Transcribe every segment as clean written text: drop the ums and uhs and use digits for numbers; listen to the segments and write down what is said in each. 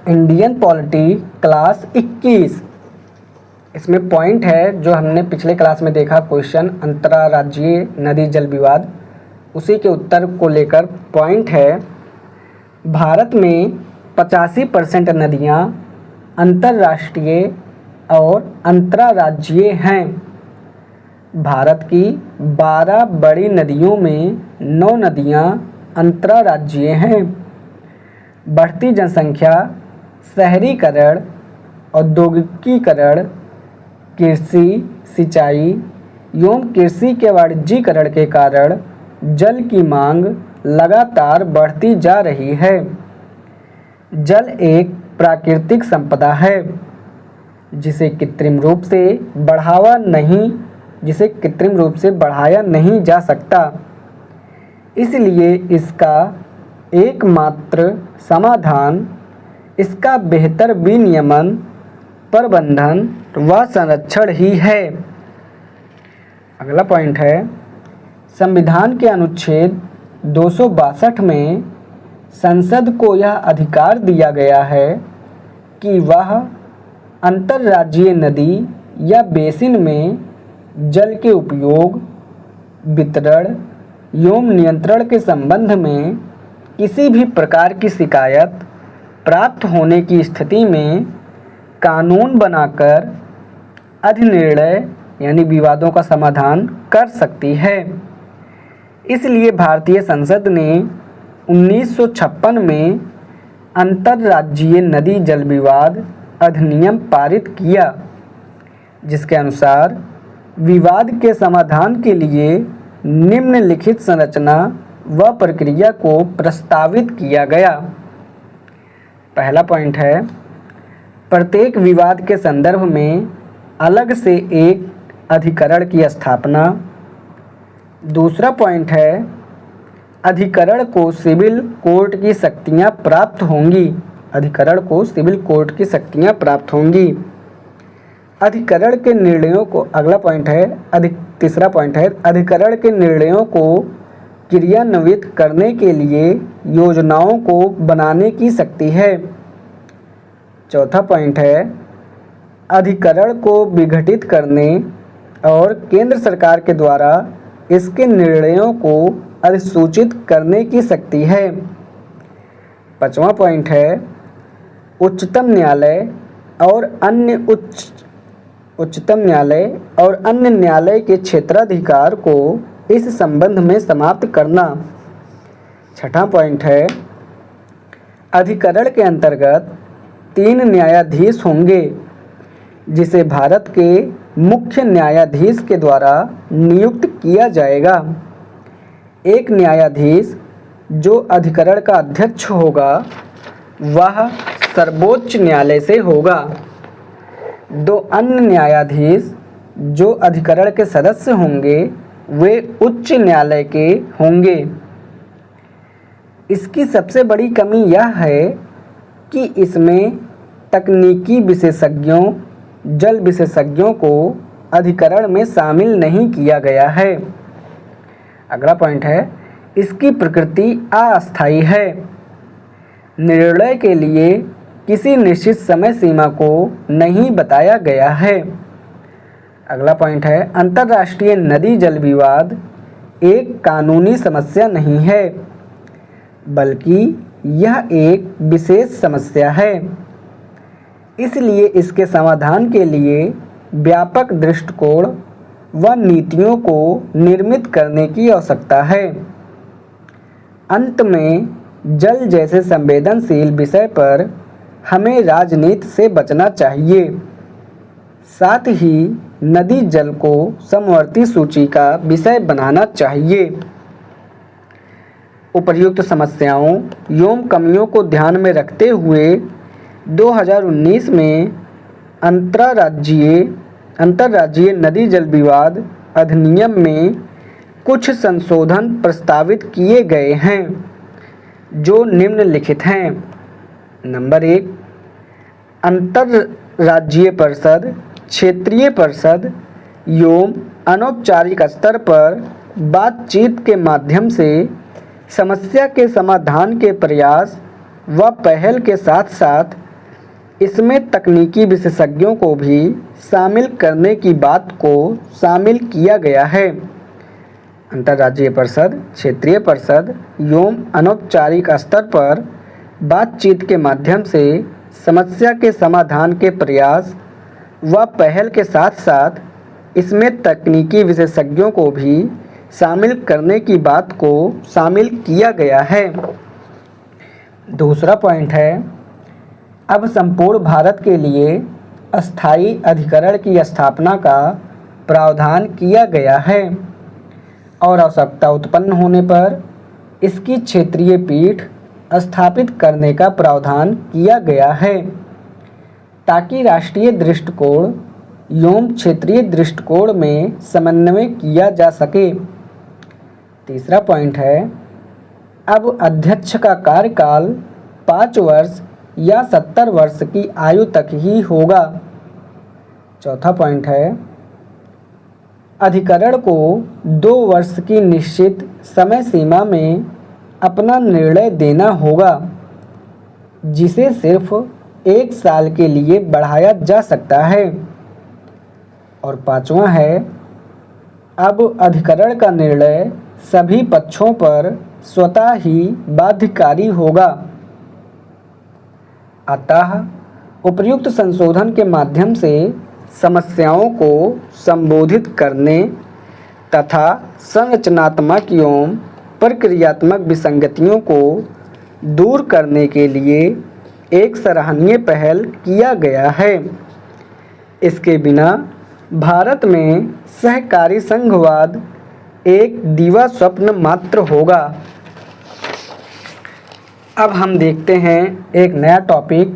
Indian polity class 21। इसमें point है जो हमने पिछले क्लास में देखा क्वेश्चन अंतर्राज्यीय नदी जल विवाद, उसी के उत्तर को लेकर पॉइंट है। भारत में 85% नदियाँ अंतर्राष्ट्रीय और अंतर्राज्यीय हैं। भारत की 12 बड़ी नदियों में 9 नदियाँ अंतर्राज्यीय हैं। बढ़ती जनसंख्या, शहरीकरण, औद्योगिकीकरण, कृषि, सिंचाई एवं कृषि के वाणिज्यीकरण के कारण जल की मांग लगातार बढ़ती जा रही है। जल एक प्राकृतिक संपदा है जिसे कृत्रिम रूप से बढ़ाया नहीं जा सकता। इसलिए इसका एकमात्र समाधान इसका बेहतर विनियमन, प्रबंधन व संरक्षण ही है। अगला पॉइंट है, संविधान के अनुच्छेद 262 में संसद को यह अधिकार दिया गया है कि वह अंतर्राज्यीय नदी या बेसिन में जल के उपयोग, वितरण एवं नियंत्रण के संबंध में किसी भी प्रकार की शिकायत प्राप्त होने की स्थिति में कानून बनाकर अधिनिर्णय यानी विवादों का समाधान कर सकती है। इसलिए भारतीय संसद ने 1956 में अंतर्राज्यीय नदी जल विवाद अधिनियम पारित किया, जिसके अनुसार विवाद के समाधान के लिए निम्नलिखित संरचना व प्रक्रिया को प्रस्तावित किया गया। पहला पॉइंट है, प्रत्येक विवाद के संदर्भ में अलग से एक अधिकरण की स्थापना। दूसरा पॉइंट है, अधिकरण को सिविल कोर्ट की शक्तियाँ प्राप्त होंगी। अधिकरण के निर्णयों को तीसरा पॉइंट है, अधिकरण के निर्णयों को क्रियान्वित करने के लिए योजनाओं को बनाने की शक्ति है। चौथा पॉइंट है, अधिकरण को विघटित करने और केंद्र सरकार के द्वारा इसके निर्णयों को अधिसूचित करने की शक्ति है। पांचवा पॉइंट है, उच्चतम न्यायालय और अन्य न्यायालय के क्षेत्राधिकार को इस संबंध में समाप्त करना। छठा पॉइंट है, अधिकरण के अंतर्गत 3 न्यायाधीश होंगे जिसे भारत के मुख्य न्यायाधीश के द्वारा नियुक्त किया जाएगा। एक न्यायाधीश जो अधिकरण का अध्यक्ष होगा वह सर्वोच्च न्यायालय से होगा। 2 अन्य न्यायाधीश जो अधिकरण के सदस्य होंगे वे उच्च न्यायालय के होंगे। इसकी सबसे बड़ी कमी यह है कि इसमें तकनीकी विशेषज्ञों, जल विशेषज्ञों को अधिकरण में शामिल नहीं किया गया है। अगला पॉइंट है, इसकी प्रकृति अस्थायी है। निर्णय के लिए किसी निश्चित समय सीमा को नहीं बताया गया है। अगला पॉइंट है, अंतर्राष्ट्रीय नदी जल विवाद एक कानूनी समस्या नहीं है बल्कि यह एक विशेष समस्या है। इसलिए इसके समाधान के लिए व्यापक दृष्टिकोण व नीतियों को निर्मित करने की आवश्यकता है। अंत में जल जैसे संवेदनशील विषय पर हमें राजनीति से बचना चाहिए। साथ ही नदी जल को समवर्ती सूची का विषय बनाना चाहिए। उपर्युक्त समस्याओं एवं कमियों को ध्यान में रखते हुए 2019 में अंतर्राज्यीय नदी जल विवाद अधिनियम में कुछ संशोधन प्रस्तावित किए गए हैं जो निम्नलिखित हैं। नंबर 1, अंतर्राज्यीय परिषद, क्षेत्रीय परिषद एवं अनौपचारिक स्तर पर बातचीत के माध्यम से समस्या के समाधान के प्रयास व पहल के साथ साथ इसमें तकनीकी विशेषज्ञों को भी शामिल करने की बात को शामिल किया गया है। अंतर्राज्यीय परिषद, क्षेत्रीय परिषद एवं अनौपचारिक स्तर पर बातचीत के माध्यम से समस्या के समाधान के प्रयास व पहल के साथ साथ इसमें तकनीकी विशेषज्ञों को भी शामिल करने की बात को शामिल किया गया है। दूसरा पॉइंट है, अब संपूर्ण भारत के लिए अस्थायी अधिकरण की स्थापना का प्रावधान किया गया है और आवश्यकता उत्पन्न होने पर इसकी क्षेत्रीय पीठ स्थापित करने का प्रावधान किया गया है ताकि राष्ट्रीय दृष्टिकोण एवं क्षेत्रीय दृष्टिकोण में समन्वय किया जा सके। तीसरा पॉइंट है, अब अध्यक्ष का कार्यकाल 5 वर्ष या 70 वर्ष की आयु तक ही होगा। चौथा पॉइंट है, अधिकरण को 2 वर्ष की निश्चित समय सीमा में अपना निर्णय देना होगा जिसे सिर्फ 1 साल के लिए बढ़ाया जा सकता है। और पांचवा है, अब अधिकरण का निर्णय सभी पक्षों पर स्वतः ही बाध्यकारी होगा। अतः उपर्युक्त संशोधन के माध्यम से समस्याओं को संबोधित करने तथा संरचनात्मक एवं प्रक्रियात्मक विसंगतियों को दूर करने के लिए एक सराहनीय पहल किया गया है। इसके बिना भारत में सहकारी संघवाद एक दीवा स्वप्न मात्र होगा। अब हम देखते हैं एक नया टॉपिक,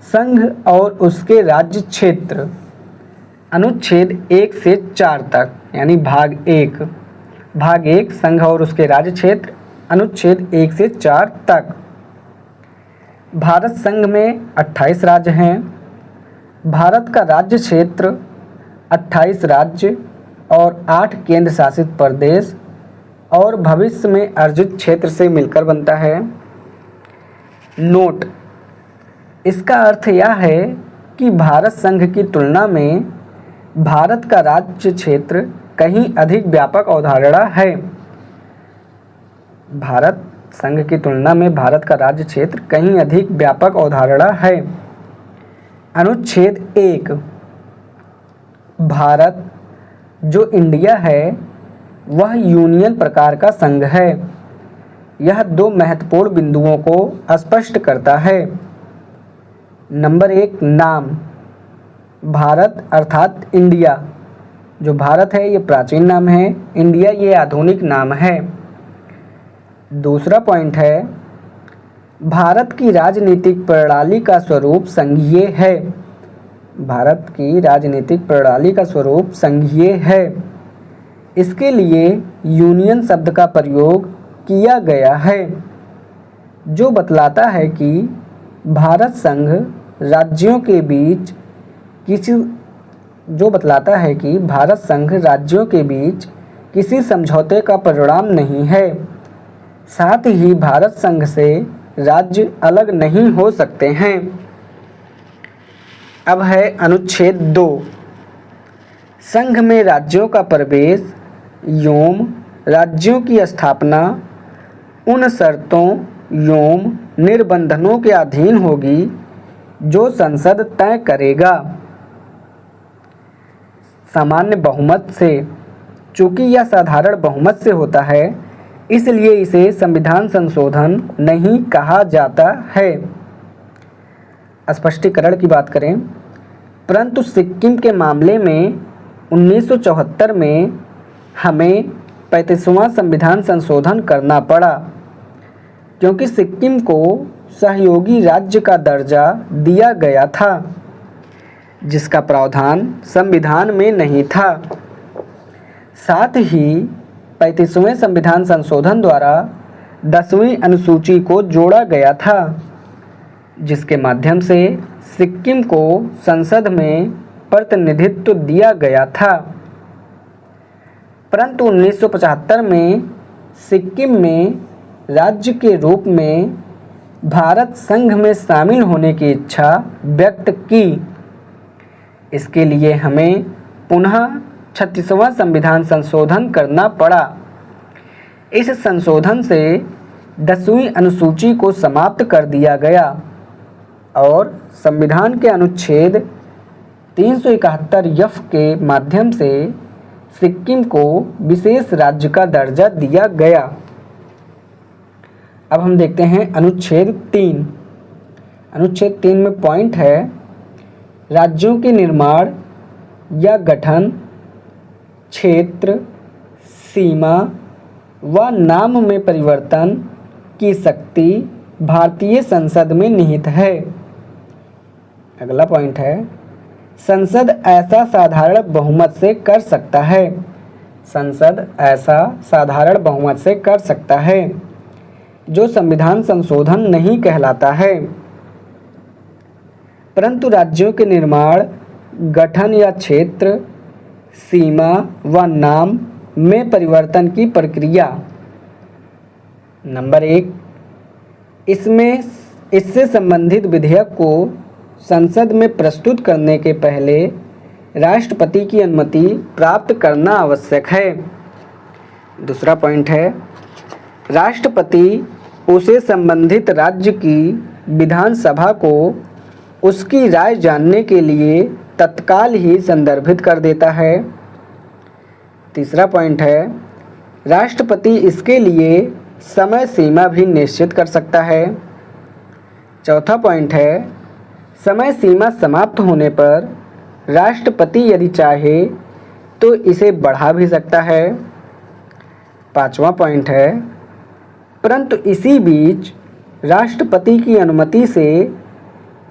संघ और उसके राज्य क्षेत्र, अनुच्छेद 1 से 4 तक, यानी भाग 1। भाग 1 संघ और उसके राज्य क्षेत्र, अनुच्छेद 1 से 4 तक। भारत संघ में 28 राज्य हैं। भारत का राज्य क्षेत्र 28 राज्य और 8 केंद्र शासित प्रदेश और भविष्य में अर्जित क्षेत्र से मिलकर बनता है। नोट, इसका अर्थ यह है कि भारत संघ की तुलना में भारत का राज्य क्षेत्र कहीं अधिक व्यापक अवधारणा है। भारत संघ की तुलना में भारत का राज्य क्षेत्र कहीं अधिक व्यापक अवधारणा है। अनुच्छेद 1, भारत जो इंडिया है वह यूनियन प्रकार का संघ है। यह 2 महत्वपूर्ण बिंदुओं को स्पष्ट करता है। नंबर 1, नाम। भारत अर्थात इंडिया, जो भारत है ये प्राचीन नाम है, इंडिया ये आधुनिक नाम है। दूसरा पॉइंट है, भारत की राजनीतिक प्रणाली का स्वरूप संघीय है। भारत की राजनीतिक प्रणाली का स्वरूप संघीय है। इसके लिए यूनियन शब्द का प्रयोग किया गया है, जो बतलाता है कि भारत संघ राज्यों के बीच किसी समझौते का परिणाम नहीं है। साथ ही भारत संघ से राज्य अलग नहीं हो सकते हैं। अब है अनुच्छेद 2, संघ में राज्यों का प्रवेश एवं राज्यों की स्थापना उन शर्तों एवं निर्बंधनों के अधीन होगी जो संसद तय करेगा। सामान्य बहुमत से, चूँकि यह साधारण बहुमत से होता है इसलिए इसे संविधान संशोधन नहीं कहा जाता है। स्पष्टीकरण की बात करें, परंतु सिक्किम के मामले में 1974 में हमें 35वां संविधान संशोधन करना पड़ा क्योंकि सिक्किम को सहयोगी राज्य का दर्जा दिया गया था जिसका प्रावधान संविधान में नहीं था। साथ ही 35वें संविधान संशोधन द्वारा 10वीं अनुसूची को जोड़ा गया था जिसके माध्यम से सिक्किम को संसद में प्रतिनिधित्व दिया गया था। परंतु 1975 में सिक्किम में राज्य के रूप में भारत संघ में शामिल होने की इच्छा व्यक्त की। इसके लिए हमें पुनः 36वां संविधान संशोधन करना पड़ा। इस संशोधन से 10वीं अनुसूची को समाप्त कर दिया गया और संविधान के अनुच्छेद 371 के माध्यम से सिक्किम को विशेष राज्य का दर्जा दिया गया। अब हम देखते हैं अनुच्छेद 3। अनुच्छेद 3 में पॉइंट है, राज्यों के निर्माण या गठन, क्षेत्र, सीमा व नाम में परिवर्तन की शक्ति भारतीय संसद में निहित है। अगला पॉइंट है, संसद ऐसा साधारण बहुमत से कर सकता है। संसद ऐसा साधारण बहुमत से कर सकता है जो संविधान संशोधन नहीं कहलाता है, परंतु राज्यों के निर्माण, गठन या क्षेत्र, सीमा व नाम में परिवर्तन की प्रक्रिया। नंबर 1, इससे संबंधित विधेयक को संसद में प्रस्तुत करने के पहले राष्ट्रपति की अनुमति प्राप्त करना आवश्यक है। दूसरा पॉइंट है, राष्ट्रपति उसे संबंधित राज्य की विधानसभा को उसकी राय जानने के लिए तत्काल ही संदर्भित कर देता है। तीसरा पॉइंट है, राष्ट्रपति इसके लिए समय सीमा भी निश्चित कर सकता है। चौथा पॉइंट है, समय सीमा समाप्त होने पर राष्ट्रपति यदि चाहे तो इसे बढ़ा भी सकता है। पांचवा पॉइंट है, परंतु इसी बीच राष्ट्रपति की अनुमति से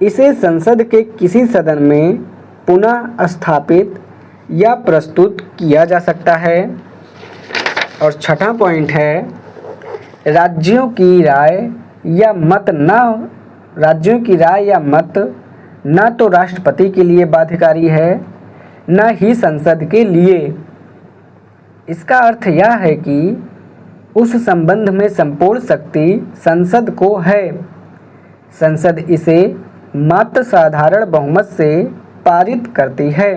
इसे संसद के किसी सदन में पुनः स्थापित या प्रस्तुत किया जा सकता है। और छठा पॉइंट है, राज्यों की राय या मत न तो राष्ट्रपति के लिए बाध्यकारी है न ही संसद के लिए। इसका अर्थ यह है कि उस संबंध में संपूर्ण शक्ति संसद को है। संसद इसे मात्र साधारण बहुमत से पारित करती है।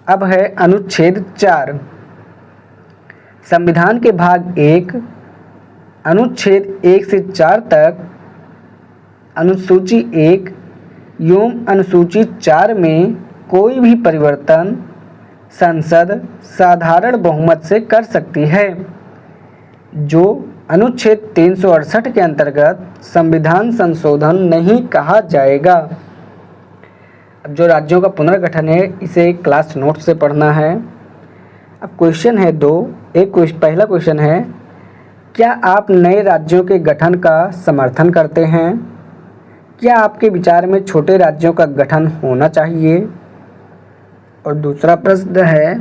अब है अनुच्छेद 4। संविधान के भाग 1 अनुच्छेद 1 से 4 तक अनुसूची 1 एवं अनुसूची 4 में कोई भी परिवर्तन संसद साधारण बहुमत से कर सकती है, जो अनुच्छेद 368 के अंतर्गत संविधान संशोधन नहीं कहा जाएगा। अब जो राज्यों का पुनर्गठन है इसे क्लास नोट से पढ़ना है। अब क्वेश्चन है 2। पहला क्वेश्चन है, क्या आप नए राज्यों के गठन का समर्थन करते हैं? क्या आपके विचार में छोटे राज्यों का गठन होना चाहिए? और दूसरा प्रश्न है,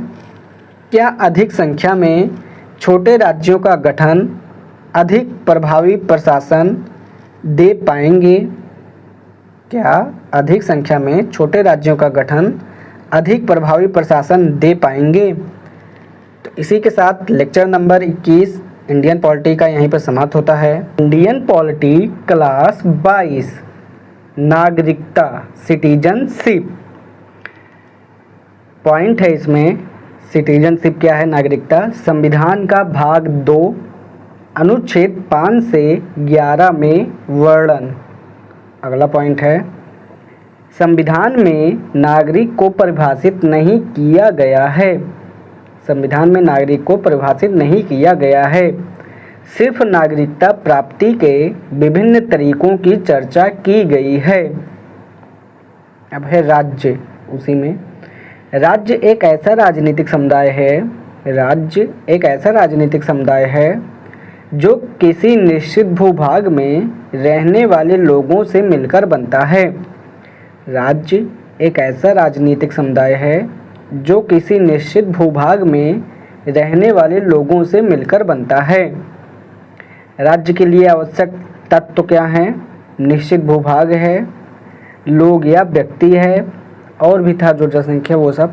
क्या अधिक संख्या में छोटे राज्यों का गठन अधिक प्रभावी प्रशासन दे पाएंगे? क्या अधिक संख्या में छोटे राज्यों का गठन अधिक प्रभावी प्रशासन दे पाएंगे? तो इसी के साथ लेक्चर नंबर 21 इंडियन पॉलिटी का यहीं पर समाप्त होता है। इंडियन पॉलिटी क्लास 22 नागरिकता सिटीजनशिप। पॉइंट है इसमें, सिटीजनशिप क्या है, नागरिकता। संविधान का भाग 2 अनुच्छेद 5 से 11 में वर्णन। अगला पॉइंट है, संविधान में नागरिक को परिभाषित नहीं किया गया है। संविधान में नागरिक को परिभाषित नहीं किया गया है, सिर्फ नागरिकता प्राप्ति के विभिन्न तरीकों की चर्चा की गई है। अब है राज्य। उसी में राज्य एक ऐसा राजनीतिक समुदाय है, राज्य एक ऐसा राजनीतिक समुदाय है जो किसी निश्चित भूभाग में रहने वाले लोगों से मिलकर बनता है। राज्य एक ऐसा राजनीतिक समुदाय है जो किसी निश्चित भूभाग में रहने वाले लोगों से मिलकर बनता है। राज्य के लिए आवश्यक तत्व क्या हैं? निश्चित भूभाग है, लोग या व्यक्ति है, और भी था जो जनसंख्या वो सब।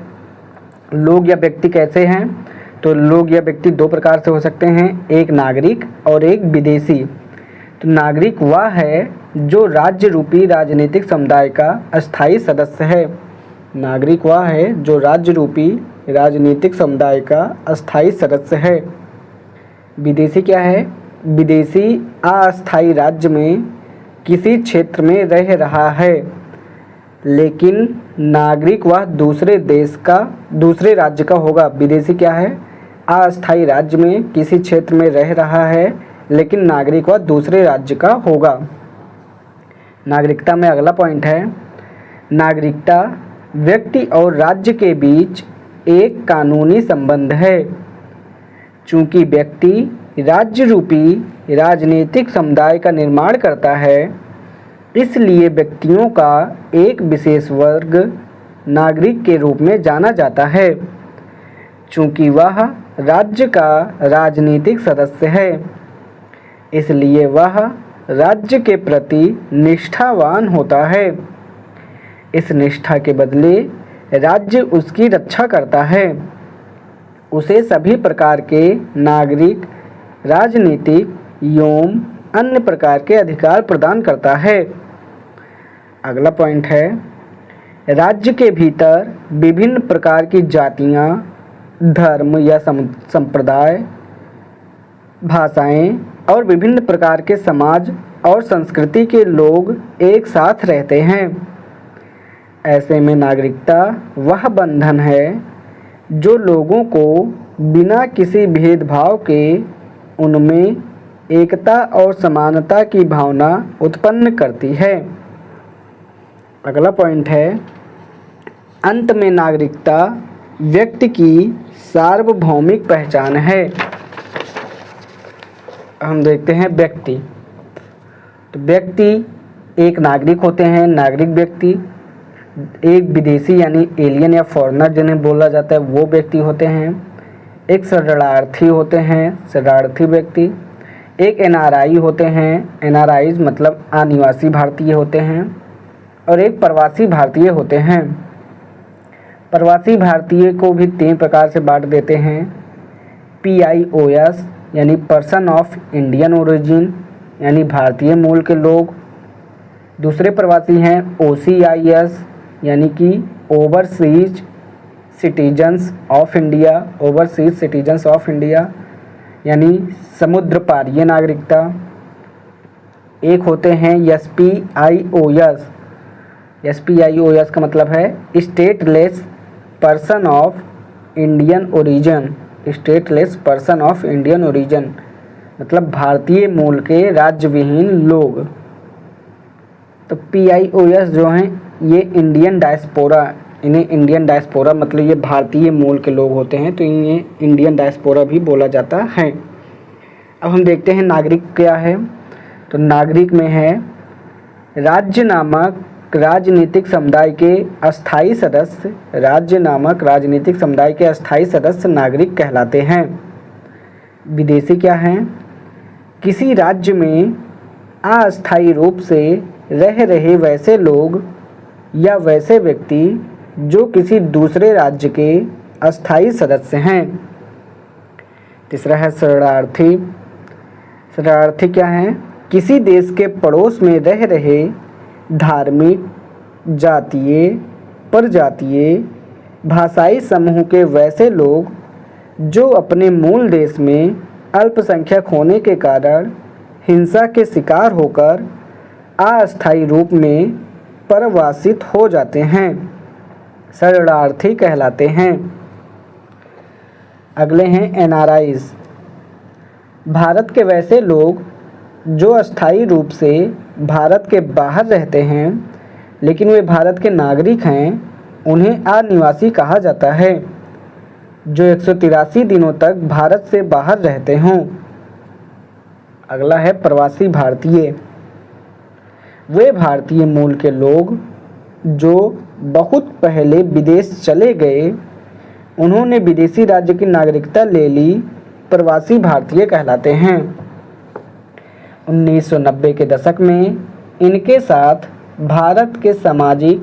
लोग या व्यक्ति कैसे हैं? तो लोग या व्यक्ति 2 प्रकार से हो सकते हैं, एक नागरिक और एक विदेशी। तो नागरिक वह है जो राज्य रूपी राजनीतिक समुदाय का अस्थायी सदस्य है। नागरिक वह है जो राज्य रूपी राजनीतिक समुदाय का अस्थायी सदस्य है। विदेशी क्या है? विदेशी अस्थायी राज्य में किसी क्षेत्र में रह रहा है, लेकिन नागरिक वह दूसरे राज्य का होगा। विदेशी क्या है? अस्थायी राज्य में किसी क्षेत्र में रह रहा है, लेकिन नागरिक वह दूसरे राज्य का होगा। नागरिकता में अगला पॉइंट है, नागरिकता व्यक्ति और राज्य के बीच एक कानूनी संबंध है। चूंकि व्यक्ति राज्य रूपी राजनीतिक समुदाय का निर्माण करता है, इसलिए व्यक्तियों का एक विशेष वर्ग नागरिक के रूप में जाना जाता है। चूंकि वह राज्य का राजनीतिक सदस्य है, इसलिए वह राज्य के प्रति निष्ठावान होता है। इस निष्ठा के बदले राज्य उसकी रक्षा करता है, उसे सभी प्रकार के नागरिक, राजनीतिक एवं अन्य प्रकार के अधिकार प्रदान करता है। अगला पॉइंट है, राज्य के भीतर विभिन्न प्रकार की जातियां, धर्म या संप्रदाय, भाषाएं और विभिन्न प्रकार के समाज और संस्कृति के लोग एक साथ रहते हैं। ऐसे में नागरिकता वह बंधन है जो लोगों को बिना किसी भेदभाव के उनमें एकता और समानता की भावना उत्पन्न करती है। अगला पॉइंट है, अंत में नागरिकता व्यक्ति की सार्वभौमिक पहचान है। हम देखते हैं व्यक्ति। तो व्यक्ति एक नागरिक होते हैं, नागरिक व्यक्ति। एक विदेशी यानी एलियन या फॉरेनर जिन्हें बोला जाता है वो व्यक्ति होते हैं। एक शरणार्थी होते हैं, शरणार्थी व्यक्ति। एक एनआरआई होते हैं, एनआरआईज मतलब अनिवासी भारतीय होते हैं। और एक प्रवासी भारतीय होते हैं। प्रवासी भारतीय को भी 3 प्रकार से बांट देते हैं। PIOS यानी पर्सन ऑफ इंडियन ओरिजिन यानी भारतीय मूल के लोग। दूसरे प्रवासी हैं OCIS यानी कि overseas citizens of India, overseas citizens of India यानी समुद्र पारीय नागरिकता। एक होते हैं SPIOS, SPIOS का मतलब है stateless person of Indian origin, stateless person of Indian origin मतलब भारतीय मूल के राज्य विहीन लोग। तो PIOS जो हैं ये इंडियन डायस्पोरा, इन्हें इंडियन डायस्पोरा मतलब ये भारतीय मूल के लोग होते हैं, तो इन्हें इंडियन डायस्पोरा भी बोला जाता है। अब हम देखते हैं नागरिक क्या है। तो नागरिक में है राज्य नामक राजनीतिक समुदाय के अस्थायी सदस्य, राज्य नामक राजनीतिक समुदाय के अस्थायी सदस्य नागरिक कहलाते हैं। विदेशी क्या हैं? किसी राज्य में अस्थायी रूप से रह रहे वैसे लोग या वैसे व्यक्ति जो किसी दूसरे राज्य के अस्थायी सदस्य हैं। तीसरा है शरणार्थी। शरणार्थी क्या हैं? किसी देश के पड़ोस में रह रहे धार्मिक, जातीय, प्रजातीय, भाषाई समूह के वैसे लोग जो अपने मूल देश में अल्पसंख्यक होने के कारण हिंसा के शिकार होकर अस्थायी रूप में परवासित हो जाते हैं, शरणार्थी कहलाते हैं। अगले हैं NRIs। भारत के वैसे लोग जो अस्थायी रूप से भारत के बाहर रहते हैं लेकिन वे भारत के नागरिक हैं, उन्हें अनिवासी कहा जाता है। जो 183 दिनों तक भारत से बाहर रहते हों। अगला है प्रवासी भारतीय। वे भारतीय मूल के लोग जो बहुत पहले विदेश चले गए, उन्होंने विदेशी राज्य की नागरिकता ले ली, प्रवासी भारतीय कहलाते हैं। 1990 के दशक में इनके साथ भारत के सामाजिक,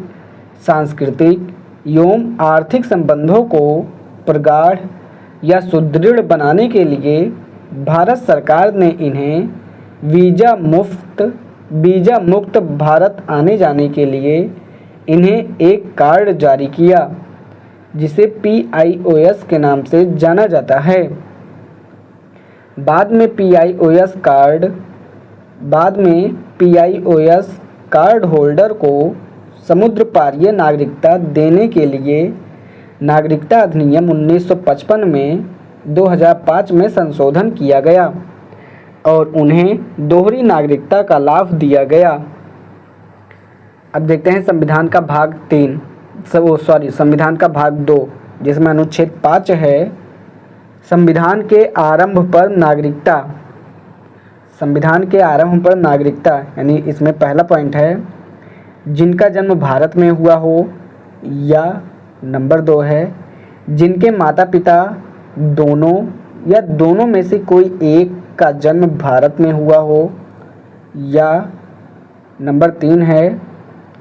सांस्कृतिक एवं आर्थिक संबंधों को प्रगाढ़ या सुदृढ़ बनाने के लिए भारत सरकार ने इन्हें वीज़ा मुक्त भारत आने जाने के लिए इन्हें एक कार्ड जारी किया जिसे PIOS के नाम से जाना जाता है। बाद में PIOS कार्ड होल्डर को समुद्र पारीय नागरिकता देने के लिए नागरिकता अधिनियम 1955 में 2005 में संशोधन किया गया और उन्हें दोहरी नागरिकता का लाभ दिया गया। अब देखते हैं संविधान का भाग 3 संविधान का भाग 2 जिसमें अनुच्छेद 5 है संविधान के आरंभ पर नागरिकता। संविधान के आरंभ पर नागरिकता यानी इसमें पहला पॉइंट है जिनका जन्म भारत में हुआ हो, या नंबर 2 है जिनके माता पिता दोनों या दोनों में से कोई एक का जन्म भारत में हुआ हो, या नंबर 3 है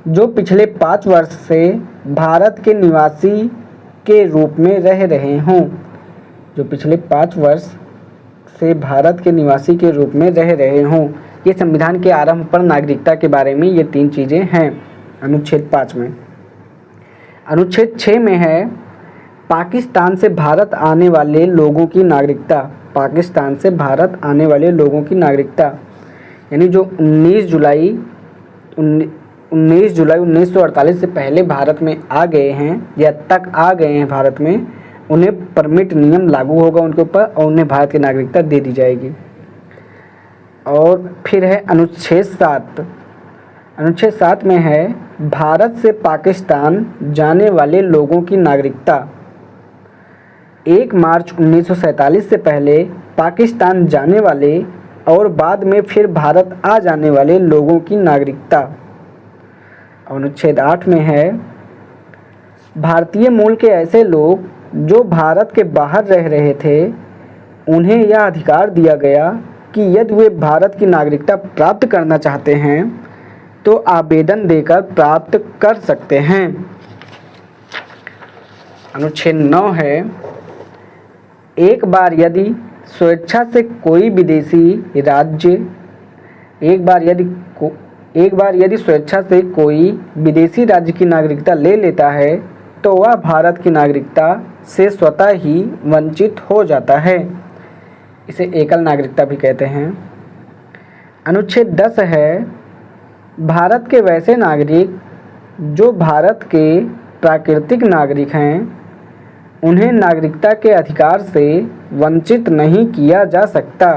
जो पिछले 5 वर्ष से भारत के निवासी के रूप में रह रहे हों। जो पिछले 5 वर्ष से भारत के निवासी के रूप में रह रहे हों। ये संविधान के आरंभ पर नागरिकता के बारे में ये 3 चीज़ें हैं अनुच्छेद 5 में। अनुच्छेद 6 में है पाकिस्तान से भारत आने वाले लोगों की नागरिकता। पाकिस्तान से भारत आने वाले लोगों की नागरिकता यानी जो 19 जुलाई 1948 से पहले भारत में आ गए हैं या तक आ गए हैं भारत में, उन्हें परमिट नियम लागू होगा उनके ऊपर और उन्हें भारत की नागरिकता दे दी जाएगी। और फिर है अनुच्छेद 7। अनुच्छेद 7 में है भारत से पाकिस्तान जाने वाले लोगों की नागरिकता। 1 मार्च 1947 से पहले पाकिस्तान जाने वाले और बाद में फिर भारत आ जाने वाले लोगों की नागरिकता। अनुच्छेद 8 में है भारतीय मूल के ऐसे लोग जो भारत के बाहर रह रहे थे उन्हें यह अधिकार दिया गया कि यदि वे भारत की नागरिकता प्राप्त करना चाहते हैं तो आवेदन देकर प्राप्त कर सकते हैं। अनुच्छेद 9 है एक बार यदि स्वेच्छा से कोई विदेशी राज्य स्वेच्छा से कोई विदेशी राज्य की नागरिकता ले लेता है तो वह भारत की नागरिकता से स्वतः ही वंचित हो जाता है। इसे एकल नागरिकता भी कहते हैं। अनुच्छेद 10 है भारत के वैसे नागरिक जो भारत के प्राकृतिक नागरिक हैं उन्हें नागरिकता के अधिकार से वंचित नहीं किया जा सकता,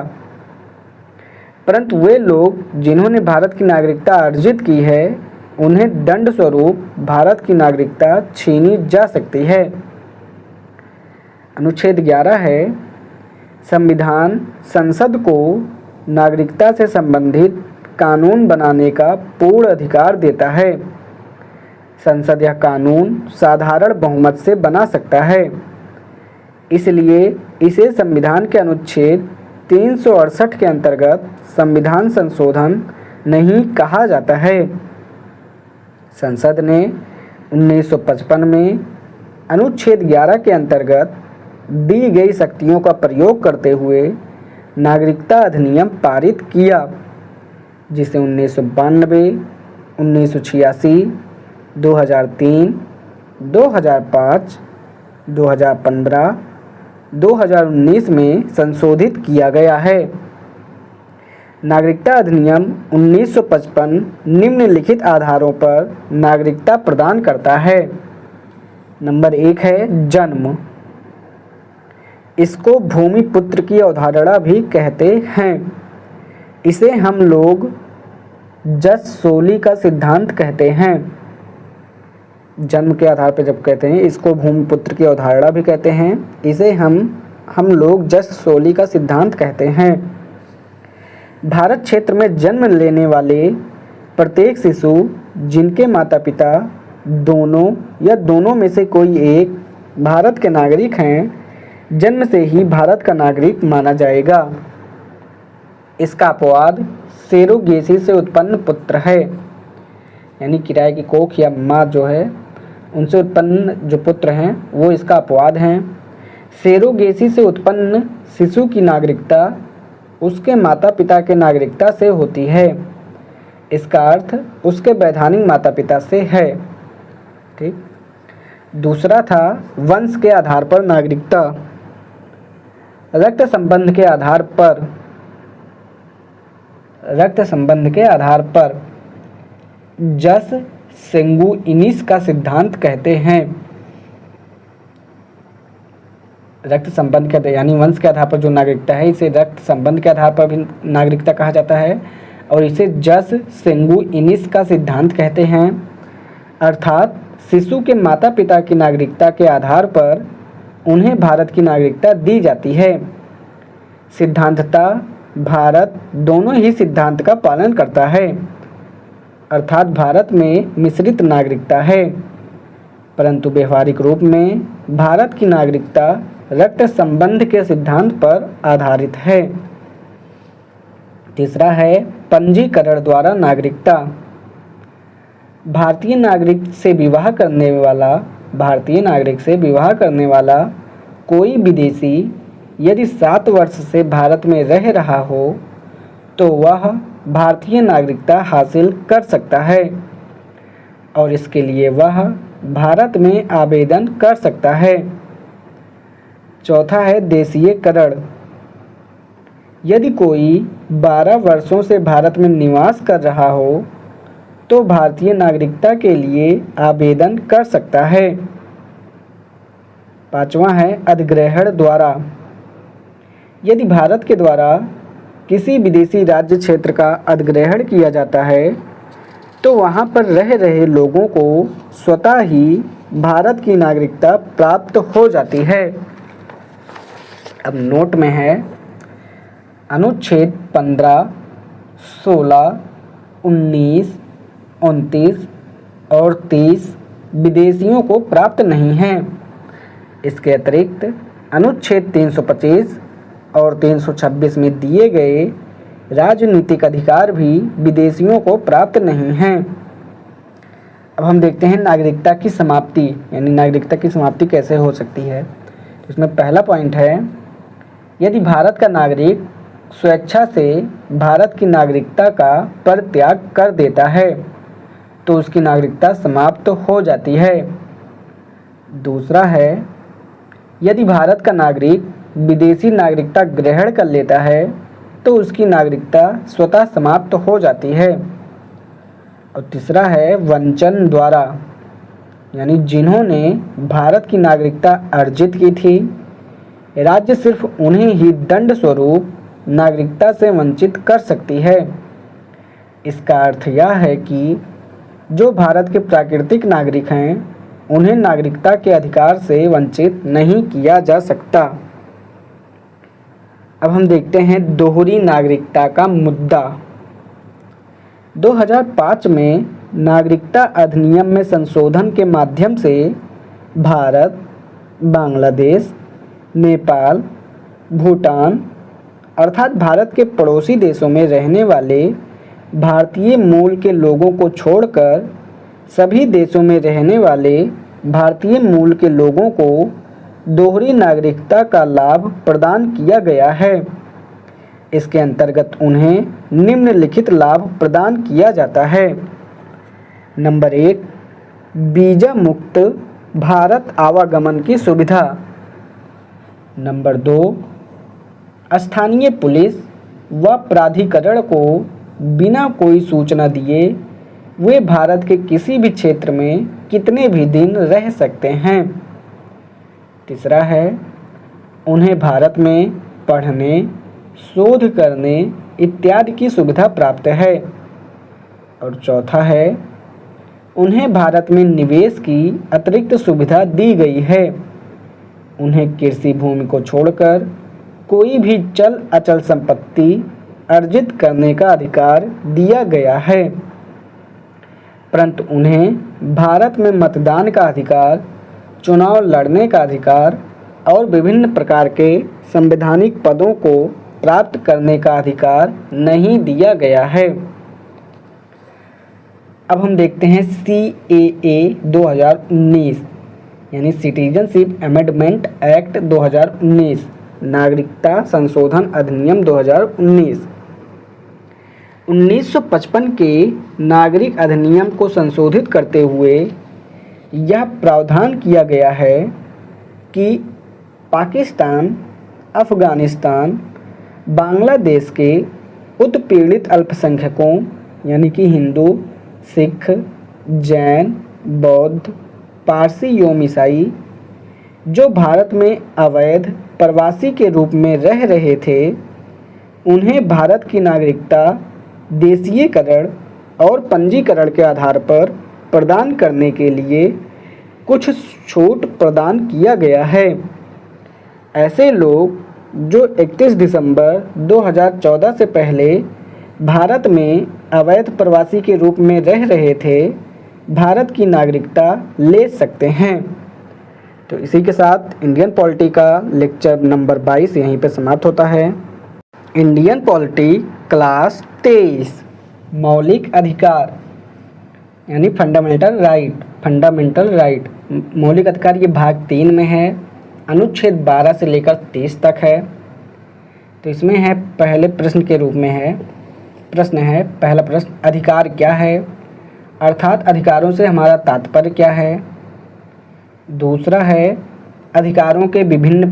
परंतु वे लोग जिन्होंने भारत की नागरिकता अर्जित की है उन्हें दंड स्वरूप भारत की नागरिकता छीनी जा सकती है। अनुच्छेद 11 है संविधान संसद को नागरिकता से संबंधित कानून बनाने का पूर्ण अधिकार देता है। संसद यह कानून साधारण बहुमत से बना सकता है, इसलिए इसे संविधान के अनुच्छेद 368 के अंतर्गत संविधान संशोधन नहीं कहा जाता है। संसद ने 1955 में अनुच्छेद 11 के अंतर्गत दी गई शक्तियों का प्रयोग करते हुए नागरिकता अधिनियम पारित किया, जिसे 1992, 1986, 2003, 2005, 2015, 2019 में संशोधित किया गया है। नागरिकता अधिनियम 1955 निम्नलिखित आधारों पर नागरिकता प्रदान करता है। नंबर 1 है जन्म। इसको भूमिपुत्र की अवधारणा भी कहते हैं। इसे हम लोग जस सोली का सिद्धांत कहते हैं। जन्म के आधार पर जब कहते हैं इसको भूमिपुत्र की अवधारणा भी कहते हैं। इसे हम लोग जस सोली का सिद्धांत कहते हैं। भारत क्षेत्र में जन्म लेने वाले प्रत्येक शिशु जिनके माता पिता दोनों या दोनों में से कोई एक भारत के नागरिक हैं, जन्म से ही भारत का नागरिक माना जाएगा। इसका अपवाद सेरोगेसी से उत्पन्न पुत्र है, यानी किराए की कोख या माँ जो है उनसे उत्पन्न जो पुत्र हैं वो इसका अपवाद हैं। सेरोगेसी से उत्पन्न शिशु की नागरिकता उसके माता पिता के नागरिकता से होती है। इसका अर्थ उसके वैधानिक माता पिता से है। ठीक। दूसरा था वंश के आधार पर नागरिकता। रक्त संबंध के आधार पर जस सेंगुइनिस का सिद्धांत कहते हैं। रक्त संबंध के यानी वंश के आधार पर जो नागरिकता है, इसे रक्त संबंध के आधार पर भी नागरिकता कहा जाता है और इसे जस सेंगुइनिस का सिद्धांत कहते हैं। अर्थात शिशु के माता पिता की नागरिकता के आधार पर उन्हें भारत की नागरिकता दी जाती है। सिद्धांततः भारत दोनों ही सिद्धांत का पालन करता है, अर्थात भारत में मिश्रित नागरिकता है, परंतु व्यवहारिक रूप में भारत की नागरिकता रक्त संबंध के सिद्धांत पर आधारित है। तीसरा है पंजीकरण द्वारा नागरिकता। भारतीय नागरिक से विवाह करने वाला कोई विदेशी यदि 7 वर्ष से भारत में रह रहा हो तो वह भारतीय नागरिकता हासिल कर सकता है और इसके लिए वह भारत में आवेदन कर सकता है। चौथा है देशीयकरण। यदि कोई 12 वर्षों से भारत में निवास कर रहा हो तो भारतीय नागरिकता के लिए आवेदन कर सकता है। पांचवा है अधिग्रहण द्वारा। यदि भारत के द्वारा किसी विदेशी राज्य क्षेत्र का अधिग्रहण किया जाता है तो वहां पर रह रहे लोगों को स्वतः ही भारत की नागरिकता प्राप्त हो जाती है। अब नोट में है अनुच्छेद 15, 16, 19, 29 और 30 विदेशियों को प्राप्त नहीं हैं। इसके अतिरिक्त अनुच्छेद 325 और 326 में दिए गए राजनीतिक अधिकार भी विदेशियों को प्राप्त नहीं हैं। अब हम देखते हैं नागरिकता की समाप्ति, यानी नागरिकता की समाप्ति कैसे हो सकती है। इसमें पहला पॉइंट है, यदि भारत का नागरिक स्वेच्छा से भारत की नागरिकता का परित्याग कर देता है तो उसकी नागरिकता समाप्त हो जाती है। दूसरा है, यदि भारत का नागरिक विदेशी नागरिकता ग्रहण कर लेता है तो उसकी नागरिकता स्वतः समाप्त हो जाती है। और तीसरा है वंचन द्वारा, यानी जिन्होंने भारत की नागरिकता अर्जित की थी, राज्य सिर्फ उन्हें ही दंड स्वरूप नागरिकता से वंचित कर सकती है। इसका अर्थ यह है कि जो भारत के प्राकृतिक नागरिक हैं उन्हें नागरिकता के अधिकार से वंचित नहीं किया जा सकता। अब हम देखते हैं दोहरी नागरिकता का मुद्दा। 2005 में नागरिकता अधिनियम में संशोधन के माध्यम से भारत, बांग्लादेश, नेपाल, भूटान अर्थात भारत के पड़ोसी देशों में रहने वाले भारतीय मूल के लोगों को छोड़कर सभी देशों में रहने वाले भारतीय मूल के लोगों को दोहरी नागरिकता का लाभ प्रदान किया गया है। इसके अंतर्गत उन्हें निम्नलिखित लाभ प्रदान किया जाता है। नंबर 1, वीजा मुक्त भारत आवागमन की सुविधा। नंबर 2, स्थानीय पुलिस व प्राधिकरण को बिना कोई सूचना दिए वे भारत के किसी भी क्षेत्र में कितने भी दिन रह सकते हैं। तीसरा है, उन्हें भारत में पढ़ने, शोध करने इत्यादि की सुविधा प्राप्त है। और चौथा है, उन्हें भारत में निवेश की अतिरिक्त सुविधा दी गई है। उन्हें कृषि भूमि को छोड़कर कोई भी चल अचल संपत्ति अर्जित करने का अधिकार दिया गया है, परंतु उन्हें भारत में मतदान का अधिकार, चुनाव लड़ने का अधिकार और विभिन्न प्रकार के संवैधानिक पदों को प्राप्त करने का अधिकार नहीं दिया गया है। अब हम देखते हैं CAA 2019 यानी सिटीजनशिप अमेंडमेंट एक्ट 2019। नागरिकता संशोधन अधिनियम 2019। 1955 के नागरिक अधिनियम को संशोधित करते हुए यह प्रावधान किया गया है कि पाकिस्तान, अफ़गानिस्तान, बांग्लादेश के उत्पीड़ित अल्पसंख्यकों यानी कि हिंदू, सिख, जैन, बौद्ध, पारसी एवं ईसाई जो भारत में अवैध प्रवासी के रूप में रह रहे थे, उन्हें भारत की नागरिकता देशीयकरण और पंजीकरण के आधार पर प्रदान करने के लिए कुछ छूट प्रदान किया गया है। ऐसे लोग जो 31 दिसंबर 2014 से पहले भारत में अवैध प्रवासी के रूप में रह रहे थे, भारत की नागरिकता ले सकते हैं। तो इसी के साथ इंडियन पॉलिटी का लेक्चर नंबर 22 यहीं पर समाप्त होता है। इंडियन पॉलिटी क्लास 23 मौलिक अधिकार यानी फंडामेंटल राइट। मौलिक अधिकार ये भाग 3 में है, अनुच्छेद 12 से लेकर 30 तक है। तो इसमें है पहले प्रश्न के रूप में है, पहला प्रश्न अधिकार क्या है, अर्थात अधिकारों से हमारा तात्पर्य क्या है। दूसरा है अधिकारों के विभिन्न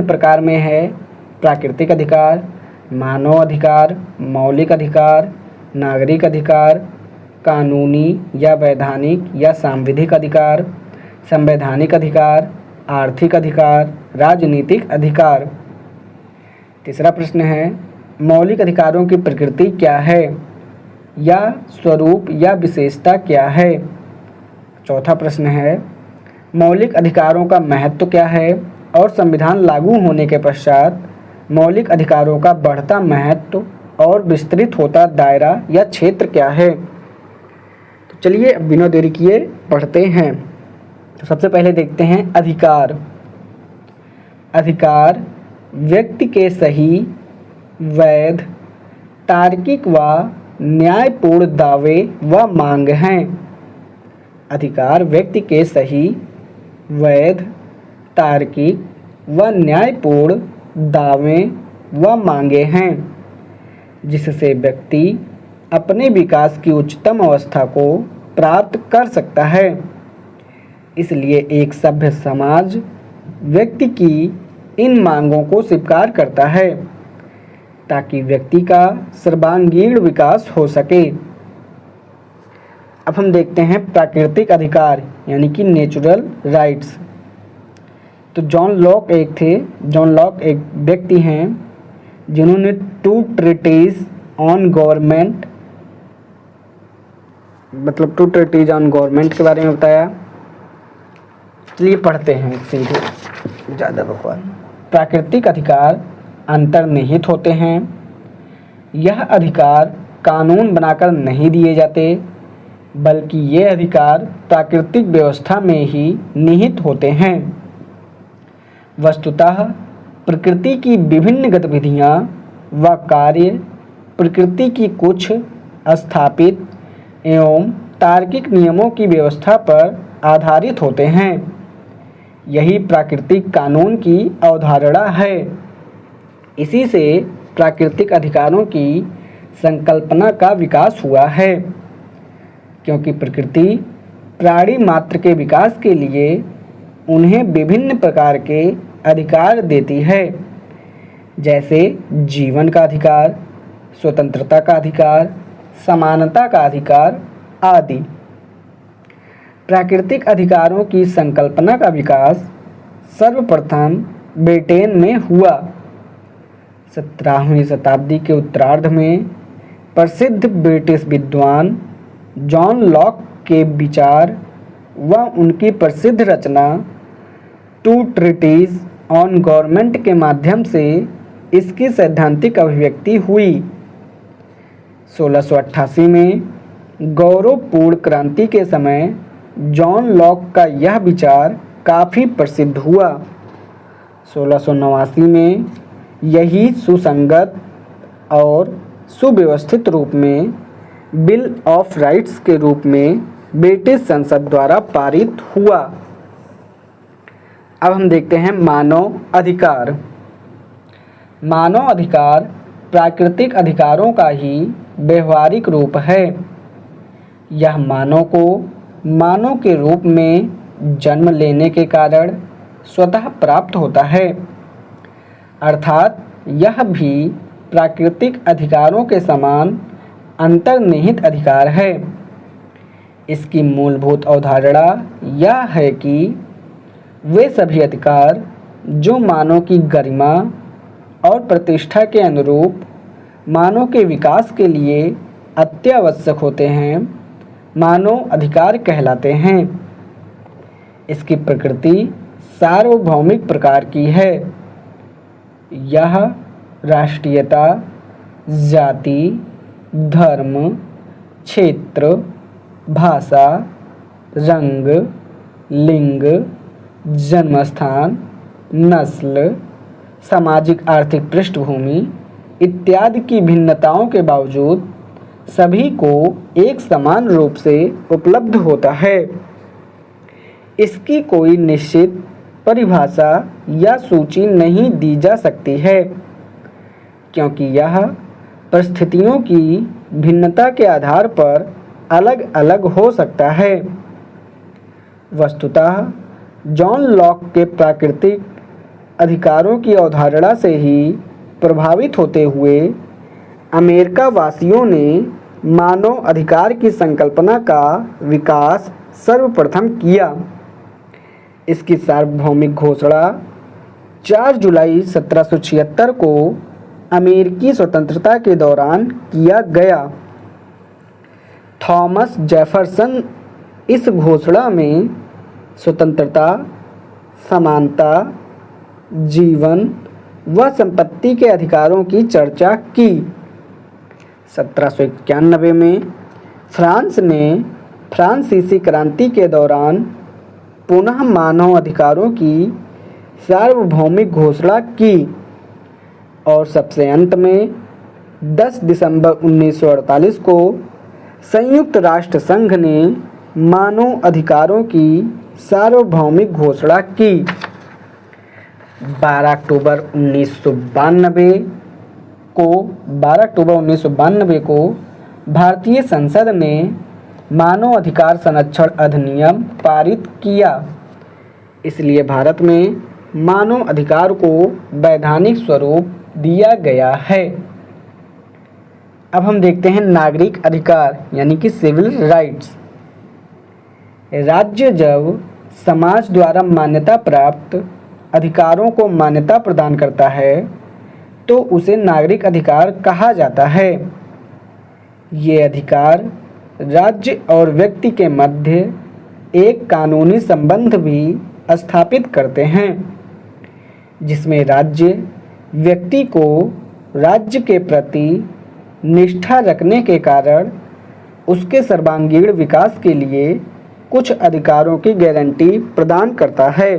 प्रकार में है प्राकृतिक अधिकार, मानव अधिकार, मौलिक अधिकार, नागरिक अधिकार, कानूनी या वैधानिक या सांविधिक अधिकार, संवैधानिक अधिकार, आर्थिक अधिकार, राजनीतिक अधिकार। तीसरा प्रश्न है मौलिक अधिकारों की प्रकृति क्या है या स्वरूप या विशेषता क्या है। चौथा प्रश्न है मौलिक अधिकारों का महत्व क्या है और संविधान लागू होने के पश्चात मौलिक अधिकारों का बढ़ता महत्व और विस्तृत होता दायरा या क्षेत्र क्या है। तो चलिए अब बिना देरी किए पढ़ते हैं। तो सबसे पहले देखते हैं अधिकार व्यक्ति के सही, वैध, तार्किक व न्यायपूर्ण दावे व मांग हैं। अधिकार व्यक्ति के सही, वैध, तार्किक व न्यायपूर्ण दावे व मांगे हैं जिससे व्यक्ति अपने विकास की उच्चतम अवस्था को प्राप्त कर सकता है। इसलिए एक सभ्य समाज व्यक्ति की इन मांगों को स्वीकार करता है ताकि व्यक्ति का सर्वांगीण विकास हो सके। अब हम देखते हैं प्राकृतिक अधिकार यानी कि नेचुरल राइट्स। तो जॉन लॉक एक व्यक्ति हैं जिन्होंने 2 ट्रीटीज ऑन गवर्नमेंट के बारे में बताया। चलिए पढ़ते हैं सीधे, ज़्यादा बकवास। प्राकृतिक अधिकार अंतर्निहित होते हैं। यह अधिकार कानून बनाकर नहीं दिए जाते, बल्कि ये अधिकार प्राकृतिक व्यवस्था में ही निहित होते हैं। वस्तुतः प्रकृति की विभिन्न गतिविधियाँ व कार्य प्रकृति की कुछ स्थापित एवं तार्किक नियमों की व्यवस्था पर आधारित होते हैं। यही प्राकृतिक कानून की अवधारणा है। इसी से प्राकृतिक अधिकारों की संकल्पना का विकास हुआ है, क्योंकि प्रकृति प्राणी मात्र के विकास के लिए उन्हें विभिन्न प्रकार के अधिकार देती है, जैसे जीवन का अधिकार, स्वतंत्रता का अधिकार, समानता का अधिकार आदि। प्राकृतिक अधिकारों की संकल्पना का विकास सर्वप्रथम ब्रिटेन में हुआ। 17वीं शताब्दी के उत्तरार्ध में प्रसिद्ध ब्रिटिश विद्वान जॉन लॉक के विचार व उनकी प्रसिद्ध रचना 2 ट्रीटीज ऑन गवर्नमेंट के माध्यम से इसकी सैद्धांतिक अभिव्यक्ति हुई। 1688 में गौरवपूर्ण क्रांति के समय जॉन लॉक का यह विचार काफ़ी प्रसिद्ध हुआ। 1689 में यही सुसंगत और सुव्यवस्थित रूप में बिल ऑफ राइट्स के रूप में ब्रिटिश संसद द्वारा पारित हुआ। अब हम देखते हैं मानव अधिकार। मानव अधिकार प्राकृतिक अधिकारों का ही व्यवहारिक रूप है। यह मानव को मानव के रूप में जन्म लेने के कारण स्वतः प्राप्त होता है, अर्थात यह भी प्राकृतिक अधिकारों के समान अंतर्निहित अधिकार है। इसकी मूलभूत अवधारणा यह है कि वे सभी अधिकार जो मानव की गरिमा और प्रतिष्ठा के अनुरूप मानव के विकास के लिए अत्यावश्यक होते हैं, मानव अधिकार कहलाते हैं। इसकी प्रकृति सार्वभौमिक प्रकार की है। यह राष्ट्रीयता, जाति, धर्म, क्षेत्र, भाषा, रंग, लिंग, जन्मस्थान, नस्ल, सामाजिक आर्थिक पृष्ठभूमि इत्यादि की भिन्नताओं के बावजूद सभी को एक समान रूप से उपलब्ध होता है। इसकी कोई निश्चित परिभाषा या सूची नहीं दी जा सकती है, क्योंकि यह परिस्थितियों की भिन्नता के आधार पर अलग अलग हो सकता है। वस्तुतः जॉन लॉक के प्राकृतिक अधिकारों की अवधारणा से ही प्रभावित होते हुए अमेरिका वासियों ने मानव अधिकार की संकल्पना का विकास सर्वप्रथम किया। इसकी सार्वभौमिक घोषणा 4 जुलाई 1776 को अमेरिकी स्वतंत्रता के दौरान किया गया। थॉमस जेफरसन इस घोषणा में स्वतंत्रता, समानता, जीवन व संपत्ति के अधिकारों की चर्चा की। 1791 में फ्रांस ने फ्रांसीसी क्रांति के दौरान पुनः मानव अधिकारों की सार्वभौमिक घोषणा की और सबसे अंत में 10 दिसंबर 1948 को संयुक्त राष्ट्र संघ ने मानव अधिकारों की सार्वभौमिक घोषणा की। 12 अक्टूबर 1992 को भारतीय संसद ने मानव अधिकार संरक्षण अधिनियम पारित किया। इसलिए भारत में मानव अधिकार को वैधानिक स्वरूप दिया गया है। अब हम देखते हैं नागरिक अधिकार यानी कि सिविल राइट्स। राज्य जब समाज द्वारा मान्यता प्राप्त अधिकारों को मान्यता प्रदान करता है तो उसे नागरिक अधिकार कहा जाता है। ये अधिकार राज्य और व्यक्ति के मध्य एक कानूनी संबंध भी स्थापित करते हैं, जिसमें राज्य व्यक्ति को राज्य के प्रति निष्ठा रखने के कारण उसके सर्वांगीण विकास के लिए कुछ अधिकारों की गारंटी प्रदान करता है।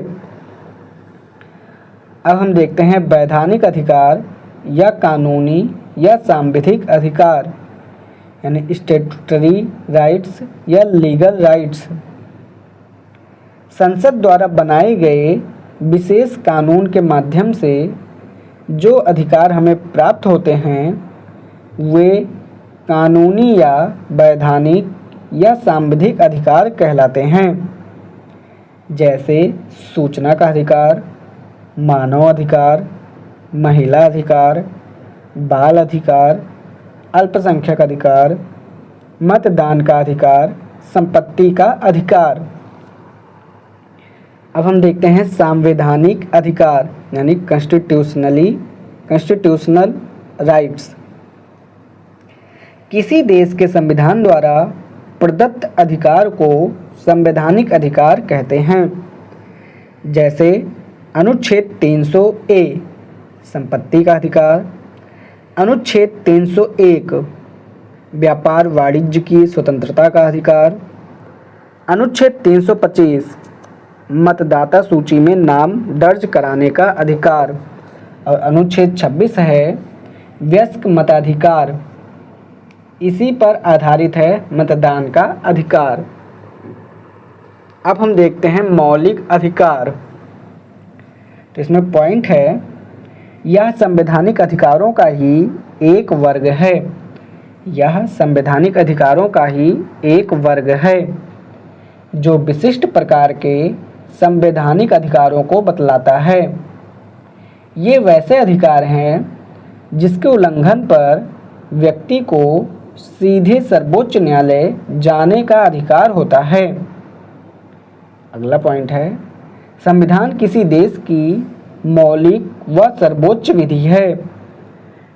अब हम देखते हैं वैधानिक अधिकार या कानूनी या सांविधिक अधिकार यानी स्टैट्यूटरी राइट्स या लीगल राइट्स। संसद द्वारा बनाए गए विशेष कानून के माध्यम से जो अधिकार हमें प्राप्त होते हैं वे कानूनी या वैधानिक या सांविधिक अधिकार कहलाते हैं, जैसे सूचना का अधिकार, मानव अधिकार, महिला अधिकार, बाल अधिकार, अल्पसंख्यक अधिकार, मतदान का अधिकार, संपत्ति का अधिकार। अब हम देखते हैं संवैधानिक अधिकार यानी कॉन्स्टिट्यूशनल राइट्स। किसी देश के संविधान द्वारा प्रदत्त अधिकार को संवैधानिक अधिकार कहते हैं, जैसे अनुच्छेद 300A संपत्ति का अधिकार, अनुच्छेद 301 व्यापार वाणिज्य की स्वतंत्रता का अधिकार, अनुच्छेद 325 मतदाता सूची में नाम दर्ज कराने का अधिकार और अनुच्छेद 26 है वयस्क मताधिकार। इसी पर आधारित है मतदान का अधिकार। अब हम देखते हैं मौलिक अधिकार। तो इसमें पॉइंट है, यह संवैधानिक अधिकारों का ही एक वर्ग है। यह संवैधानिक अधिकारों का ही एक वर्ग है जो विशिष्ट प्रकार के संवैधानिक अधिकारों को बतलाता है। ये वैसे अधिकार हैं जिसके उल्लंघन पर व्यक्ति को सीधे सर्वोच्च न्यायालय जाने का अधिकार होता है। अगला पॉइंट है, संविधान किसी देश की मौलिक व सर्वोच्च विधि है।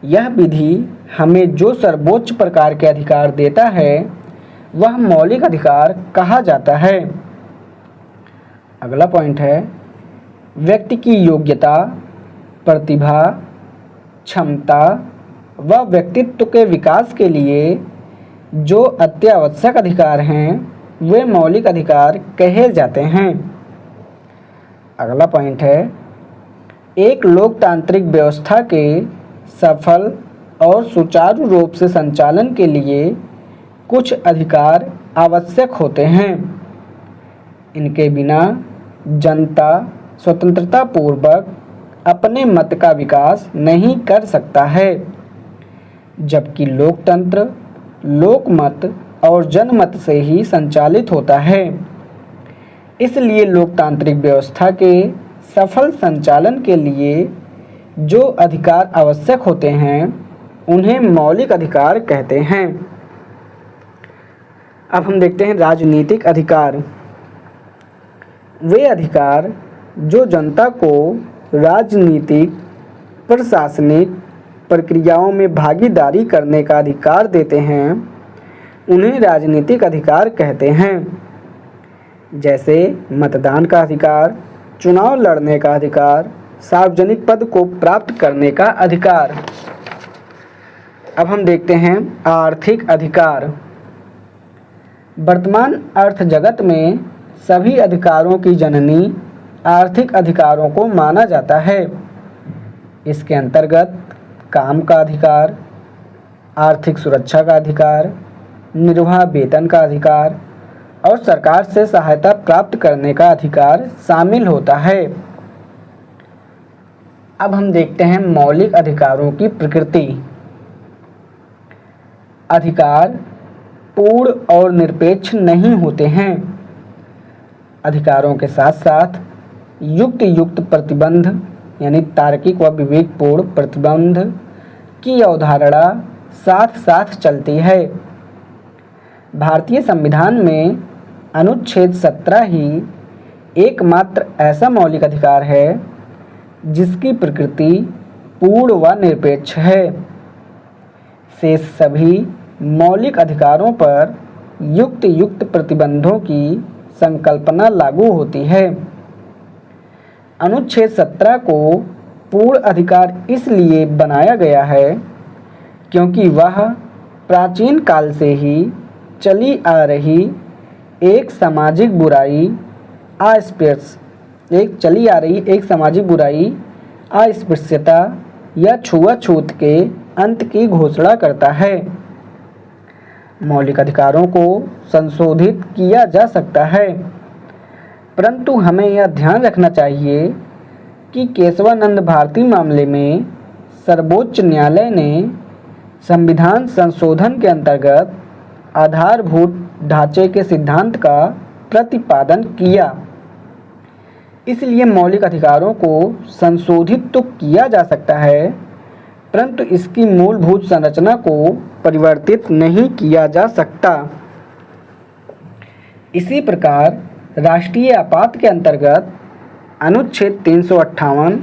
यह विधि हमें जो सर्वोच्च प्रकार के अधिकार देता है वह मौलिक अधिकार कहा जाता है। अगला पॉइंट है, व्यक्ति की योग्यता, प्रतिभा, क्षमता व व्यक्तित्व के विकास के लिए जो अत्यावश्यक अधिकार हैं वे मौलिक अधिकार कहे जाते हैं। अगला पॉइंट है, एक लोकतांत्रिक व्यवस्था के सफल और सुचारू रूप से संचालन के लिए कुछ अधिकार आवश्यक होते हैं। इनके बिना जनता स्वतंत्रता पूर्वक अपने मत का विकास नहीं कर सकता है, जबकि लोकतंत्र लोकमत और जनमत से ही संचालित होता है। इसलिए लोकतांत्रिक व्यवस्था के सफल संचालन के लिए जो अधिकार आवश्यक होते हैं उन्हें मौलिक अधिकार कहते हैं। अब हम देखते हैं राजनीतिक अधिकार। वे अधिकार जो जनता को राजनीतिक प्रशासनिक प्रक्रियाओं में भागीदारी करने का अधिकार देते हैं उन्हें राजनीतिक अधिकार कहते हैं, जैसे मतदान का अधिकार, चुनाव लड़ने का अधिकार, सार्वजनिक पद को प्राप्त करने का अधिकार। अब हम देखते हैं आर्थिक अधिकार। वर्तमान अर्थ जगत में सभी अधिकारों की जननी आर्थिक अधिकारों को माना जाता है। इसके अंतर्गत काम का अधिकार, आर्थिक सुरक्षा का अधिकार, निर्वाह वेतन का अधिकार और सरकार से सहायता प्राप्त करने का अधिकार शामिल होता है। अब हम देखते हैं मौलिक अधिकारों की प्रकृति। अधिकार पूर्ण और निरपेक्ष नहीं होते हैं। अधिकारों के साथ साथ युक्त प्रतिबंध यानी तार्किक व विवेकपूर्ण प्रतिबंध की अवधारणा साथ साथ चलती है। भारतीय संविधान में अनुच्छेद 17 ही एकमात्र ऐसा मौलिक अधिकार है जिसकी प्रकृति पूर्ण व निरपेक्ष है। शेष सभी मौलिक अधिकारों पर युक्त प्रतिबंधों की संकल्पना लागू होती है। अनुच्छेद 17 को पूर्ण अधिकार इसलिए बनाया गया है क्योंकि वह प्राचीन काल से ही चली आ रही एक सामाजिक बुराई अस्पृश्यता या छुआछूत के अंत की घोषणा करता है। मौलिक अधिकारों को संशोधित किया जा सकता है, परंतु हमें यह ध्यान रखना चाहिए कि केशवानंद भारती मामले में सर्वोच्च न्यायालय ने संविधान संशोधन के अंतर्गत आधारभूत ढांचे के सिद्धांत का प्रतिपादन किया। इसलिए मौलिक अधिकारों को संशोधित तो किया जा सकता है, परंतु इसकी मूलभूत संरचना को परिवर्तित नहीं किया जा सकता। इसी प्रकार राष्ट्रीय आपात के अंतर्गत अनुच्छेद 358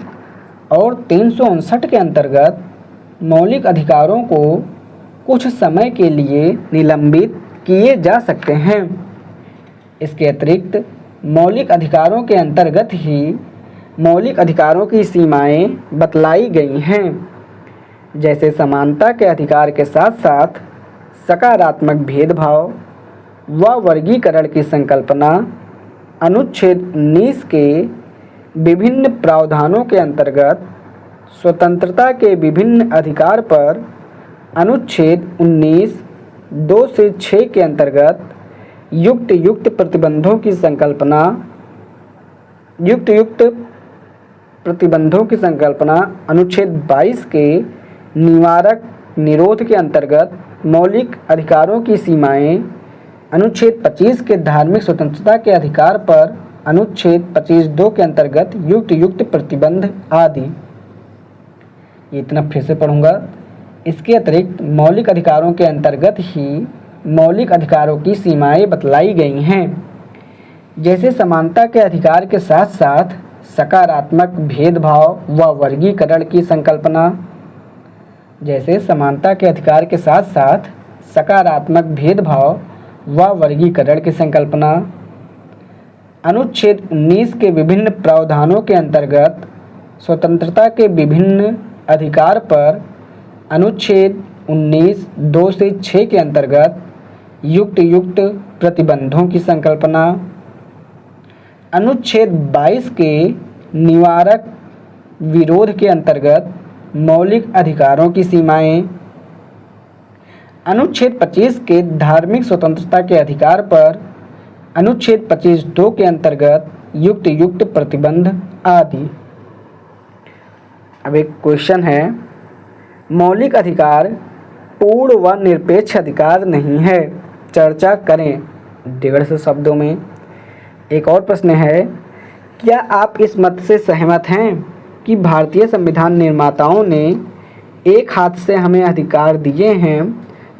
और 359 के अंतर्गत मौलिक अधिकारों को कुछ समय के लिए निलंबित किए जा सकते हैं। इसके अतिरिक्त मौलिक अधिकारों के अंतर्गत ही मौलिक अधिकारों की सीमाएं बतलाई गई हैं, जैसे समानता के अधिकार के साथ साथ सकारात्मक भेदभाव व वर्गीकरण की संकल्पना अनुच्छेद 19 के विभिन्न प्रावधानों के अंतर्गत स्वतंत्रता के विभिन्न अधिकार पर अनुच्छेद 19 2 से 6 के अंतर्गत युक्त प्रतिबंधों की संकल्पना युक्त प्रतिबंधों की संकल्पना अनुच्छेद 22 के निवारक निरोध के अंतर्गत मौलिक अधिकारों की सीमाएं, अनुच्छेद 25 के धार्मिक स्वतंत्रता के अधिकार पर अनुच्छेद 25(2) के अंतर्गत युक्त प्रतिबंध आदि। ये इतना फिर से पढ़ूंगा। इसके अतिरिक्त मौलिक अधिकारों के अंतर्गत ही मौलिक अधिकारों की सीमाएं बतलाई गई हैं, जैसे समानता के अधिकार के साथ साथ सकारात्मक भेदभाव व वर्गीकरण की संकल्पना। जैसे समानता के अधिकार के साथ साथ सकारात्मक भेदभाव व वर्गीकरण की संकल्पना। अनुच्छेद 19 के विभिन्न प्रावधानों के अंतर्गत स्वतंत्रता के विभिन्न अधिकार पर अनुच्छेद 19(2) से 6 के अंतर्गत युक्त प्रतिबंधों की संकल्पना। अनुच्छेद 22 के निवारक विरोध के अंतर्गत मौलिक अधिकारों की सीमाएं। अनुच्छेद 25 के धार्मिक स्वतंत्रता के अधिकार पर अनुच्छेद 25(2) के अंतर्गत युक्त प्रतिबंध आदि। अब एक क्वेश्चन है, मौलिक अधिकार पूर्ण व निरपेक्ष अधिकार नहीं है, चर्चा करें 150 शब्दों में। एक और प्रश्न है, क्या आप इस मत से सहमत हैं कि भारतीय संविधान निर्माताओं ने एक हाथ से हमें अधिकार दिए हैं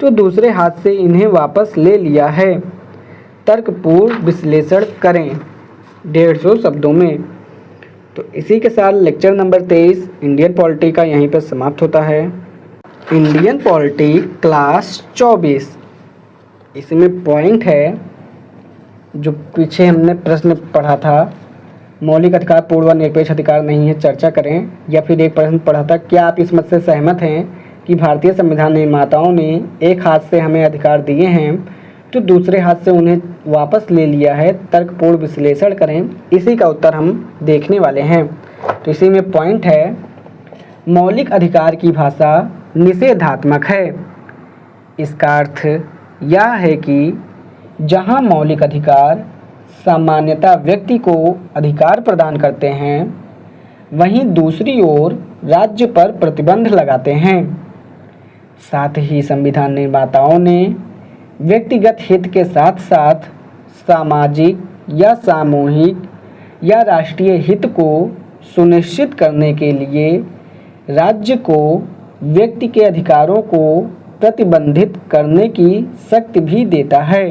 तो दूसरे हाथ से इन्हें वापस ले लिया है? तर्कपूर्ण विश्लेषण करें 150 शब्दों में। तो इसी के साथ लेक्चर नंबर 23 इंडियन पॉलिटी का यहीं पर समाप्त होता है। इंडियन पॉलिटी क्लास 24, इसमें पॉइंट है जो पीछे हमने प्रश्न पढ़ा था, मौलिक अधिकार पूर्ण व निरपेक्ष अधिकार नहीं है, चर्चा करें। या फिर एक प्रश्न पढ़ा था, क्या आप इस मत से सहमत हैं कि भारतीय संविधान निर्माताओं ने एक हाथ से हमें अधिकार दिए हैं तो दूसरे हाथ से उन्हें वापस ले लिया है? तर्कपूर्ण विश्लेषण करें। इसी का उत्तर हम देखने वाले हैं। तो इसी में पॉइंट है, मौलिक अधिकार की भाषा निषेधात्मक है। इसका अर्थ यह है कि जहां मौलिक अधिकार सामान्यतः व्यक्ति को अधिकार प्रदान करते हैं, वहीं दूसरी ओर राज्य पर प्रतिबंध लगाते हैं। साथ ही संविधान निर्माताओं ने व्यक्तिगत हित के साथ साथ सामाजिक या सामूहिक या राष्ट्रीय हित को सुनिश्चित करने के लिए राज्य को व्यक्ति के अधिकारों को प्रतिबंधित करने की शक्ति भी देता है।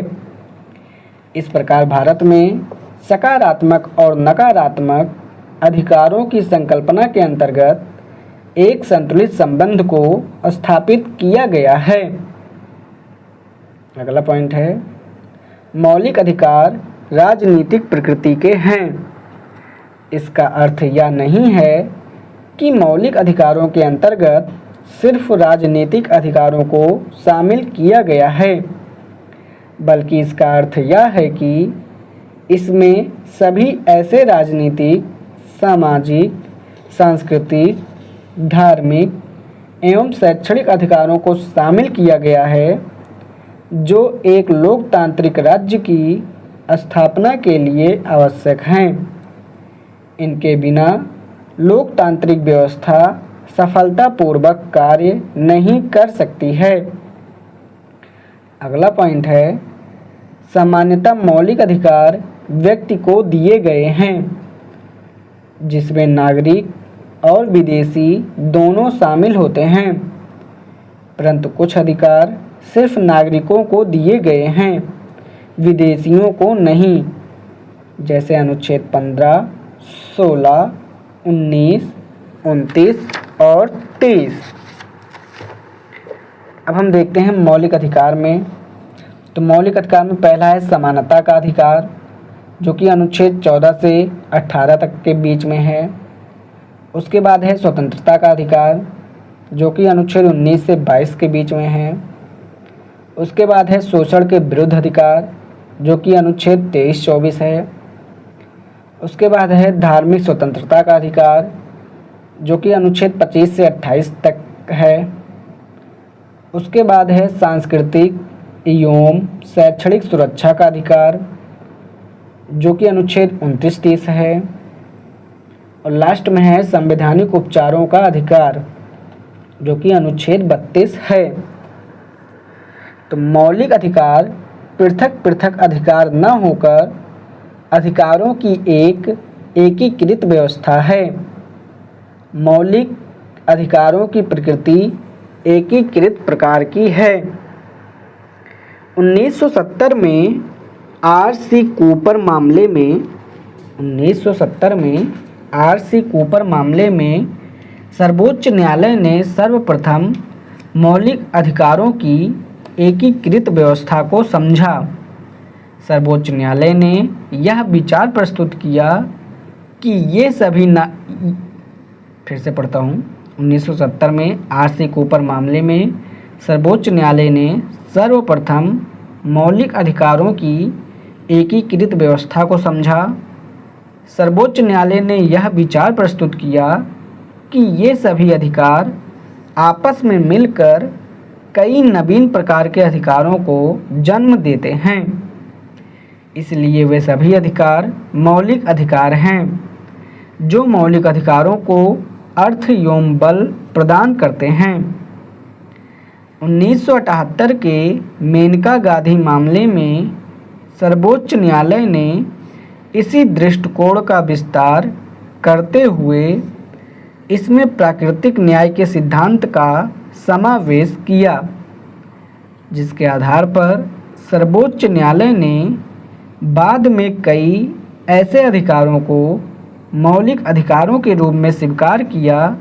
इस प्रकार भारत में सकारात्मक और नकारात्मक अधिकारों की संकल्पना के अंतर्गत एक संतुलित संबंध को स्थापित किया गया है। अगला पॉइंट है, मौलिक अधिकार राजनीतिक प्रकृति के हैं। इसका अर्थ यह नहीं है कि मौलिक अधिकारों के अंतर्गत सिर्फ राजनीतिक अधिकारों को शामिल किया गया है, बल्कि इसका अर्थ यह है कि इसमें सभी ऐसे राजनीतिक, सामाजिक, सांस्कृतिक, धार्मिक एवं शैक्षणिक अधिकारों को शामिल किया गया है जो एक लोकतांत्रिक राज्य की स्थापना के लिए आवश्यक हैं। इनके बिना लोकतांत्रिक व्यवस्था सफलतापूर्वक कार्य नहीं कर सकती है। अगला पॉइंट है, सामान्यतः मौलिक अधिकार व्यक्ति को दिए गए हैं, जिसमें नागरिक और विदेशी दोनों शामिल होते हैं, परंतु कुछ अधिकार सिर्फ नागरिकों को दिए गए हैं, विदेशियों को नहीं, जैसे अनुच्छेद 15, 16, 19, 29 और 30। अब हम देखते हैं मौलिक अधिकार में। तो मौलिक अधिकार में पहला है समानता का अधिकार, जो कि अनुच्छेद 14 से 18 तक के बीच में है। उसके बाद है स्वतंत्रता का अधिकार, जो कि अनुच्छेद 19 से 22 के बीच में है। उसके बाद है शोषण के विरुद्ध अधिकार, जो कि अनुच्छेद 23-24 है। उसके बाद है धार्मिक स्वतंत्रता का अधिकार, जो कि अनुच्छेद 25 से 28 तक है। उसके बाद है सांस्कृतिक एवं शैक्षणिक सुरक्षा का अधिकार, जो कि अनुच्छेद 29-30 है। और लास्ट में है संवैधानिक उपचारों का अधिकार, जो कि अनुच्छेद 32 है। तो मौलिक अधिकार पृथक पृथक अधिकार न होकर अधिकारों की एक एकीकृत व्यवस्था है। मौलिक अधिकारों की प्रकृति एकीकृत प्रकार की है। 1970 में आर.सी. कूपर मामले में सर्वोच्च न्यायालय ने सर्वप्रथम मौलिक अधिकारों की एकीकृत व्यवस्था को समझा। सर्वोच्च न्यायालय ने यह विचार प्रस्तुत किया कि ये सभी 1970 में आर.सी. कूपर मामले में सर्वोच्च न्यायालय ने सर्वप्रथम मौलिक अधिकारों की एकीकृत व्यवस्था को समझा। सर्वोच्च न्यायालय ने यह विचार प्रस्तुत किया कि ये सभी अधिकार आपस में मिलकर कई नवीन प्रकार के अधिकारों को जन्म देते हैं, इसलिए वे सभी अधिकार मौलिक अधिकार हैं, जो मौलिक अधिकारों को अर्थ एवं बल प्रदान करते हैं। 1978 के मेनका गांधी मामले में सर्वोच्च न्यायालय ने इसी दृष्टिकोण का विस्तार करते हुए इसमें प्राकृतिक न्याय के सिद्धांत का समावेश किया, जिसके आधार पर सर्वोच्च न्यायालय ने बाद में कई ऐसे अधिकारों को मौलिक अधिकारों के रूप में स्वीकार किया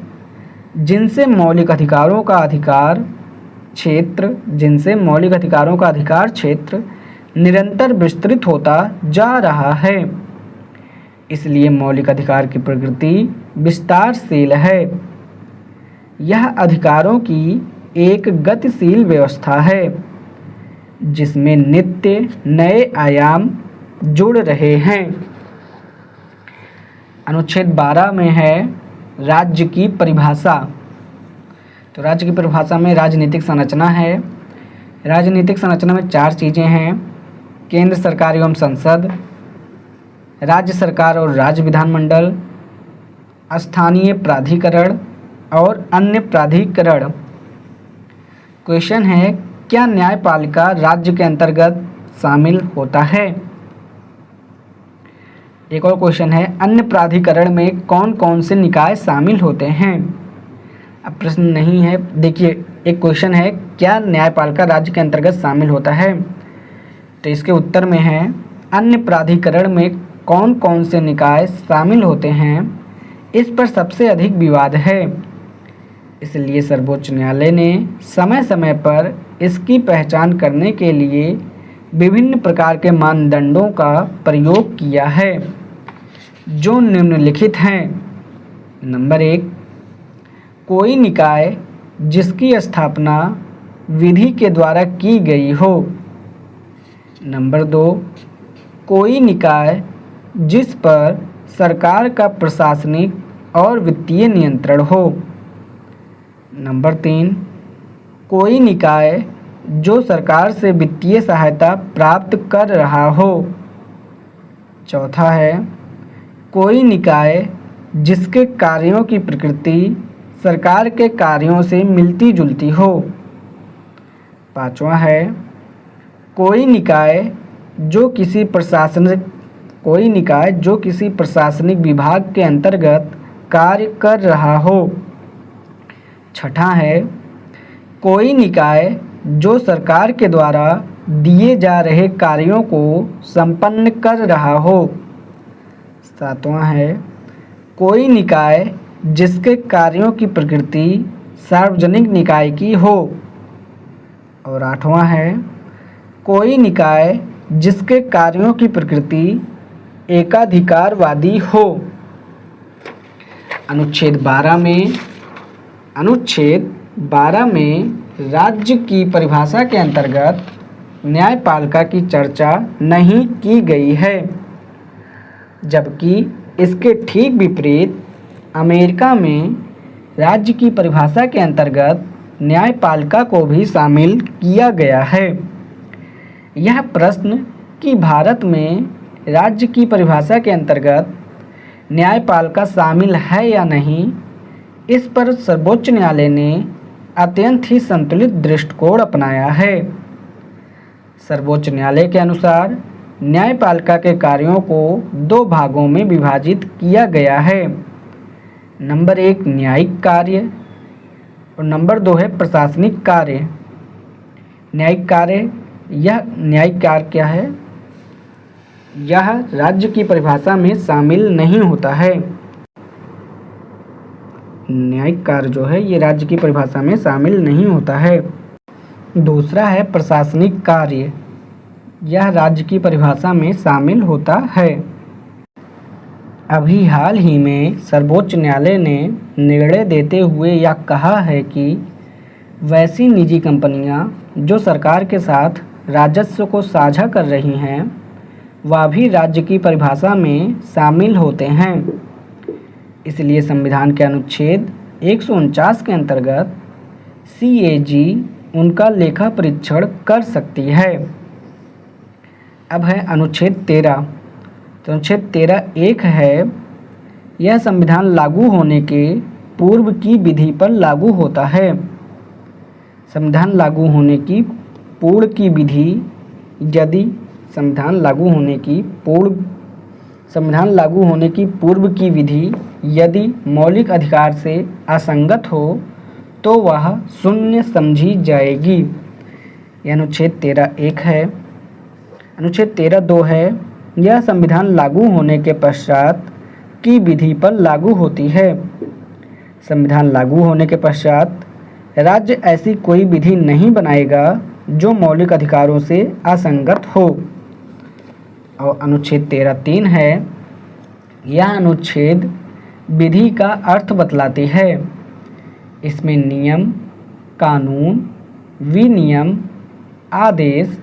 जिनसे मौलिक अधिकारों का अधिकार क्षेत्र निरंतर विस्तृत होता जा रहा है। इसलिए मौलिक अधिकार की प्रकृति विस्तारशील है। यह अधिकारों की एक गतिशील व्यवस्था है जिसमें नित्य नए आयाम जुड़ रहे हैं। अनुच्छेद 12 में है राज्य की परिभाषा। तो राज्य की परिभाषा में राजनीतिक संरचना है। राजनीतिक संरचना में 4 चीज़ें हैं: केंद्र सरकार एवं संसद, राज्य सरकार और राज्य विधानमंडल, स्थानीय प्राधिकरण और अन्य प्राधिकरण। क्वेश्चन है, क्या न्यायपालिका राज्य के अंतर्गत शामिल होता है? एक और क्वेश्चन है, अन्य प्राधिकरण में कौन कौन से निकाय शामिल होते हैं? अब प्रश्न नहीं है, देखिए एक क्वेश्चन है, क्या न्यायपालिका राज्य के अंतर्गत शामिल होता है? तो इसके उत्तर में है, अन्य प्राधिकरण में कौन कौन से निकाय शामिल होते हैं, इस पर सबसे अधिक विवाद है। इसलिए सर्वोच्च न्यायालय ने समय समय पर इसकी पहचान करने के लिए विभिन्न प्रकार के मानदंडों का प्रयोग किया है, जो निम्नलिखित हैं। नंबर 1, कोई निकाय जिसकी स्थापना विधि के द्वारा की गई हो। नंबर 2, कोई निकाय जिस पर सरकार का प्रशासनिक और वित्तीय नियंत्रण हो। नंबर 3, कोई निकाय जो सरकार से वित्तीय सहायता प्राप्त कर रहा हो। चौथा है, कोई निकाय जिसके कार्यों की प्रकृति सरकार के कार्यों से मिलती जुलती हो। पांचवा है, कोई निकाय जो किसी प्रशासनिक विभाग के अंतर्गत कार्य कर रहा हो। छठा है, कोई निकाय जो सरकार के द्वारा दिए जा रहे कार्यों को संपन्न कर रहा हो। सातवां है, कोई निकाय जिसके कार्यों की प्रकृति सार्वजनिक निकाय की हो। और आठवां है, कोई निकाय जिसके कार्यों की प्रकृति एकाधिकारवादी हो। अनुच्छेद 12 में राज्य की परिभाषा के अंतर्गत न्यायपालिका की चर्चा नहीं की गई है, जबकि इसके ठीक विपरीत अमेरिका में राज्य की परिभाषा के अंतर्गत न्यायपालिका को भी शामिल किया गया है। यह प्रश्न कि भारत में राज्य की परिभाषा के अंतर्गत न्यायपालिका शामिल है या नहीं, इस पर सर्वोच्च न्यायालय ने अत्यंत ही संतुलित दृष्टिकोण अपनाया है। सर्वोच्च न्यायालय के अनुसार न्यायपालिका के कार्यों को दो भागों में विभाजित किया गया है। नंबर 1 न्यायिक कार्य और नंबर 2 है प्रशासनिक कार्य। न्यायिक कार्य, यह न्यायिक कार्य क्या है? यह राज्य की परिभाषा में शामिल नहीं होता है। न्यायिक कार्य जो है ये राज्य की परिभाषा में शामिल नहीं होता है। दूसरा है प्रशासनिक कार्य, यह राज्य की परिभाषा में शामिल होता है। अभी हाल ही में सर्वोच्च न्यायालय ने निर्णय देते हुए यह कहा है कि वैसी निजी कंपनियां जो सरकार के साथ राजस्व को साझा कर रही हैं वह भी राज्य की परिभाषा में शामिल होते हैं। इसलिए संविधान के अनुच्छेद 149 के अंतर्गत CAG उनका लेखा परीक्षण कर सकती है। अब है अनुच्छेद 13। तो अनुच्छेद 13(1) है, यह संविधान लागू होने के पूर्व की विधि पर लागू होता है। संविधान लागू होने की पूर्व की विधि यदि संविधान लागू होने की पूर्व की विधि यदि मौलिक अधिकार से असंगत हो तो वह शून्य समझी जाएगी। यह अनुच्छेद 13(1) है। अनुच्छेद 13(2) है, यह संविधान लागू होने के पश्चात की विधि पर लागू होती है। संविधान लागू होने के पश्चात राज्य ऐसी कोई विधि नहीं बनाएगा जो मौलिक अधिकारों से असंगत हो। और अनुच्छेद 13(3) है, यह अनुच्छेद विधि का अर्थ बतलाती है। इसमें नियम, कानून, विनियम, आदेश,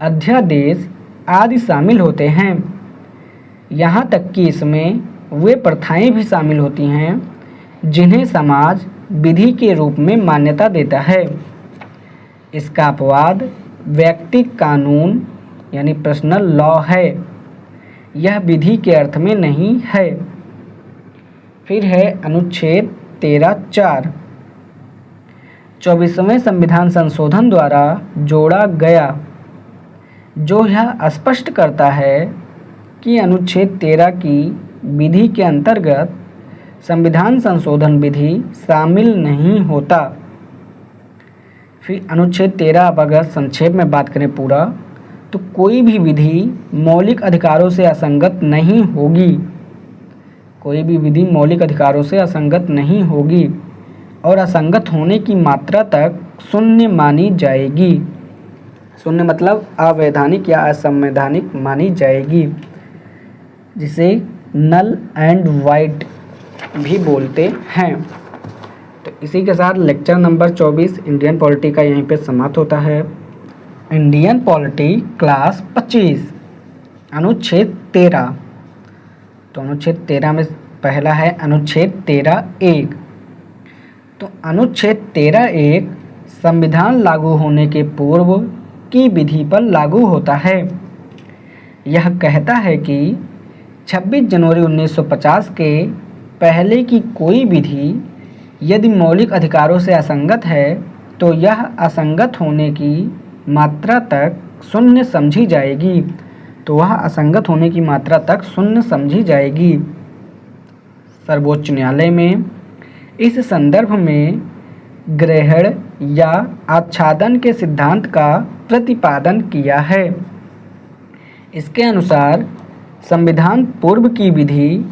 अध्यादेश आदि शामिल होते हैं। यहाँ तक कि इसमें वे प्रथाएं भी शामिल होती हैं जिन्हें समाज विधि के रूप में मान्यता देता है। इसका अपवाद व्यक्तिक कानून यानी पर्सनल लॉ है, यह विधि के अर्थ में नहीं है। फिर है अनुच्छेद 13(4), 24वें संविधान संशोधन द्वारा जोड़ा गया, जो यह स्पष्ट करता है कि अनुच्छेद 13 की विधि के अंतर्गत संविधान संशोधन विधि शामिल नहीं होता। फिर अनुच्छेद 13 अब अगर संक्षेप में बात करें पूरा, तो कोई भी विधि मौलिक अधिकारों से असंगत नहीं होगी। कोई भी विधि मौलिक अधिकारों से असंगत नहीं होगी और असंगत होने की मात्रा तक शून्य मानी जाएगी। शून्य मतलब अवैधानिक या असंवैधानिक मानी जाएगी, जिसे नल एंड वाइड भी बोलते हैं। तो इसी के साथ लेक्चर नंबर 24 इंडियन पॉलिटी का यहीं पे समाप्त होता है। इंडियन पॉलिटी क्लास 25 अनुच्छेद 13। तो अनुच्छेद 13 में पहला है अनुच्छेद 13(1). तो अनुच्छेद 13(1) संविधान लागू होने के पूर्व की विधि पर लागू होता है। यह कहता है कि 26 जनवरी 1950 के पहले की कोई विधि यदि मौलिक अधिकारों से असंगत है तो यह असंगत होने की मात्रा तक शून्य समझी जाएगी। तो वह असंगत होने की मात्रा तक शून्य समझी जाएगी। सर्वोच्च न्यायालय में इस संदर्भ में ग्रहण या आच्छादन के सिद्धांत का प्रतिपादन किया है। इसके अनुसार संविधान पूर्व की विधि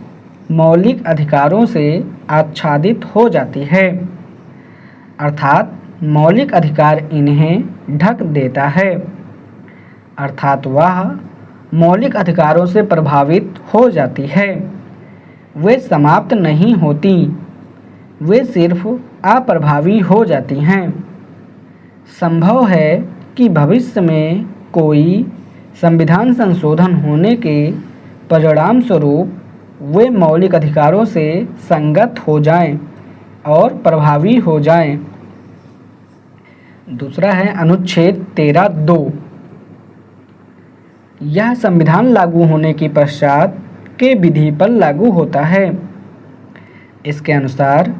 मौलिक अधिकारों से आच्छादित हो जाती है, अर्थात मौलिक अधिकार इन्हें ढक देता है, अर्थात वह मौलिक अधिकारों से प्रभावित हो जाती है। वे समाप्त नहीं होती, वे सिर्फ अप्रभावी हो जाती हैं। संभव है कि भविष्य में कोई संविधान संशोधन होने के परिणाम स्वरूप वे मौलिक अधिकारों से संगत हो जाएं और प्रभावी हो जाएं। दूसरा है अनुच्छेद 13(2). यह संविधान लागू होने के पश्चात के विधि पर लागू होता है। इसके अनुसार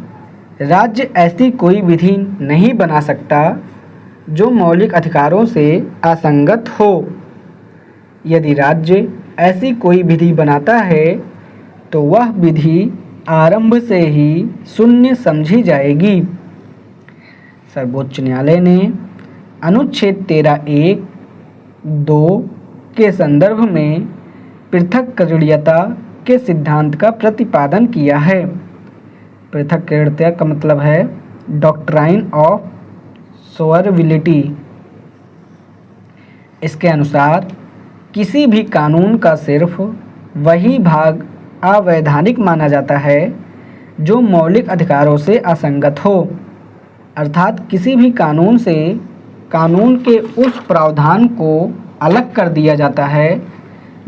राज्य ऐसी कोई विधि नहीं बना सकता जो मौलिक अधिकारों से असंगत हो। यदि राज्य ऐसी कोई विधि बनाता है तो वह विधि आरंभ से ही शून्य समझी जाएगी। सर्वोच्च न्यायालय ने अनुच्छेद 13(1), 2 के संदर्भ में पृथक्करणीयता के सिद्धांत का प्रतिपादन किया है। पृथक्करणीयता का मतलब है डॉक्ट्राइन ऑफ सोअरेबिलिटी। इसके अनुसार किसी भी कानून का सिर्फ वही भाग अवैधानिक माना जाता है जो मौलिक अधिकारों से असंगत हो, अर्थात किसी भी कानून से कानून के उस प्रावधान को अलग कर दिया जाता है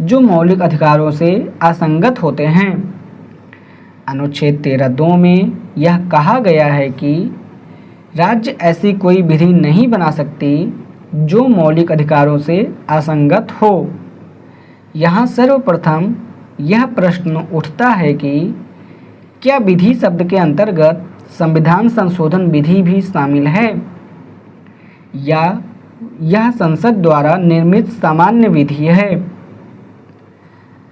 जो मौलिक अधिकारों से असंगत होते हैं। अनुच्छेद 13(2) में यह कहा गया है कि राज्य ऐसी कोई विधि नहीं बना सकती जो मौलिक अधिकारों से असंगत हो। यहाँ सर्वप्रथम यह प्रश्न उठता है कि क्या विधि शब्द के अंतर्गत संविधान संशोधन विधि भी शामिल है या यह संसद द्वारा निर्मित सामान्य विधि है।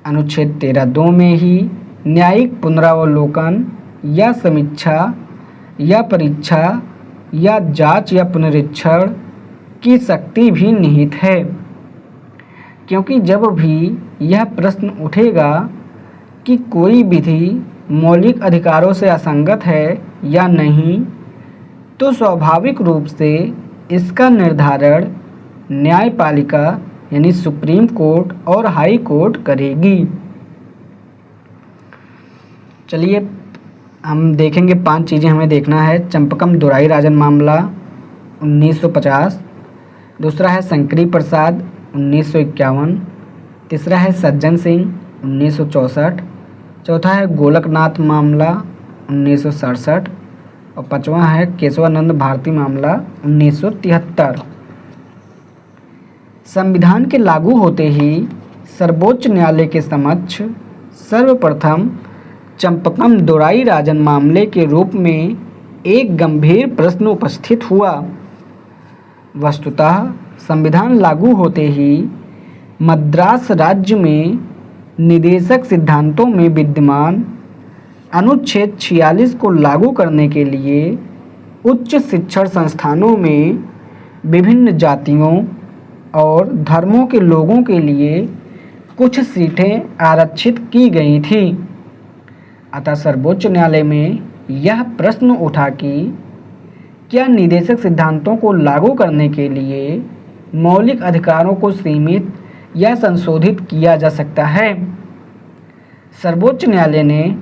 अनुच्छेद 13(2) में ही न्यायिक पुनरावलोकन या समीक्षा या परीक्षा या जांच या पुनरीक्षण की शक्ति भी निहित है, क्योंकि जब भी यह प्रश्न उठेगा कि कोई विधि मौलिक अधिकारों से असंगत है या नहीं, तो स्वाभाविक रूप से इसका निर्धारण न्यायपालिका यानी सुप्रीम कोर्ट और हाई कोर्ट करेगी। चलिए हम देखेंगे 5 चीज़ें हमें देखना है। चंपकम दुराई-राजन मामला 1950, दूसरा है शंकरी प्रसाद 1951, तीसरा है सज्जन सिंह 1964, चौथा है गोलकनाथ मामला 1967 और पांचवा है केशवानंद भारती मामला 1973। संविधान के लागू होते ही सर्वोच्च न्यायालय के समक्ष सर्वप्रथम चंपकम दुराई-राजन मामले के रूप में एक गंभीर प्रश्न उपस्थित हुआ। वस्तुतः संविधान लागू होते ही मद्रास राज्य में निदेशक सिद्धांतों में विद्यमान अनुच्छेद 46 को लागू करने के लिए उच्च शिक्षण संस्थानों में विभिन्न जातियों और धर्मों के लोगों के लिए कुछ सीटें आरक्षित की गई थीं। अतः सर्वोच्च न्यायालय में यह प्रश्न उठा कि क्या निदेशक सिद्धांतों को लागू करने के लिए मौलिक अधिकारों को सीमित या संशोधित किया जा सकता है। सर्वोच्च न्यायालय ने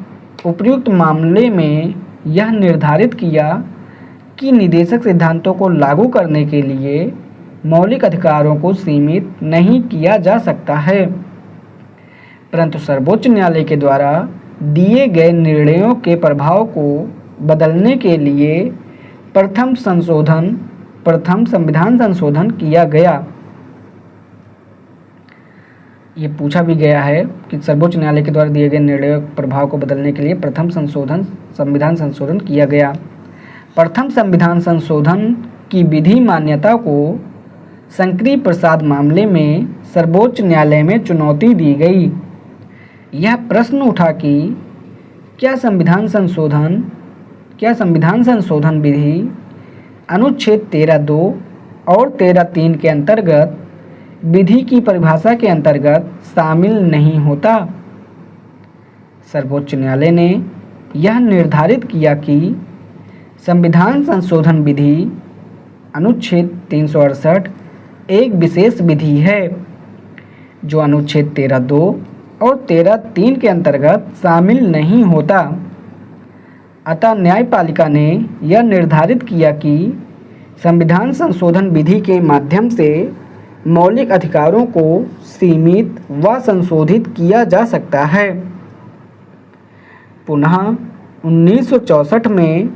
उपर्युक्त मामले में यह निर्धारित किया कि निदेशक सिद्धांतों को लागू करने के लिए मौलिक अधिकारों को सीमित नहीं किया जा सकता है, परंतु सर्वोच्च न्यायालय के द्वारा दिए गए निर्णयों के प्रभाव को बदलने के लिए प्रथम संविधान संशोधन किया गया। ये पूछा भी गया है कि सर्वोच्च न्यायालय के द्वारा दिए गए निर्णयों के प्रभाव को बदलने के लिए प्रथम संविधान संशोधन किया गया। प्रथम संविधान संशोधन की विधि मान्यता को शंकरी प्रसाद मामले में सर्वोच्च न्यायालय में चुनौती दी गई। यह प्रश्न उठा कि क्या संविधान संशोधन विधि अनुच्छेद 13(2) और 13(3) के अंतर्गत विधि की परिभाषा के अंतर्गत शामिल नहीं होता। सर्वोच्च न्यायालय ने यह निर्धारित किया कि संविधान संशोधन विधि अनुच्छेद 368 एक विशेष विधि है जो अनुच्छेद 13(2) और 13(3) के अंतर्गत शामिल नहीं होता। अतः न्यायपालिका ने यह निर्धारित किया कि संविधान संशोधन विधि के माध्यम से मौलिक अधिकारों को सीमित व संशोधित किया जा सकता है। पुनः 1964 में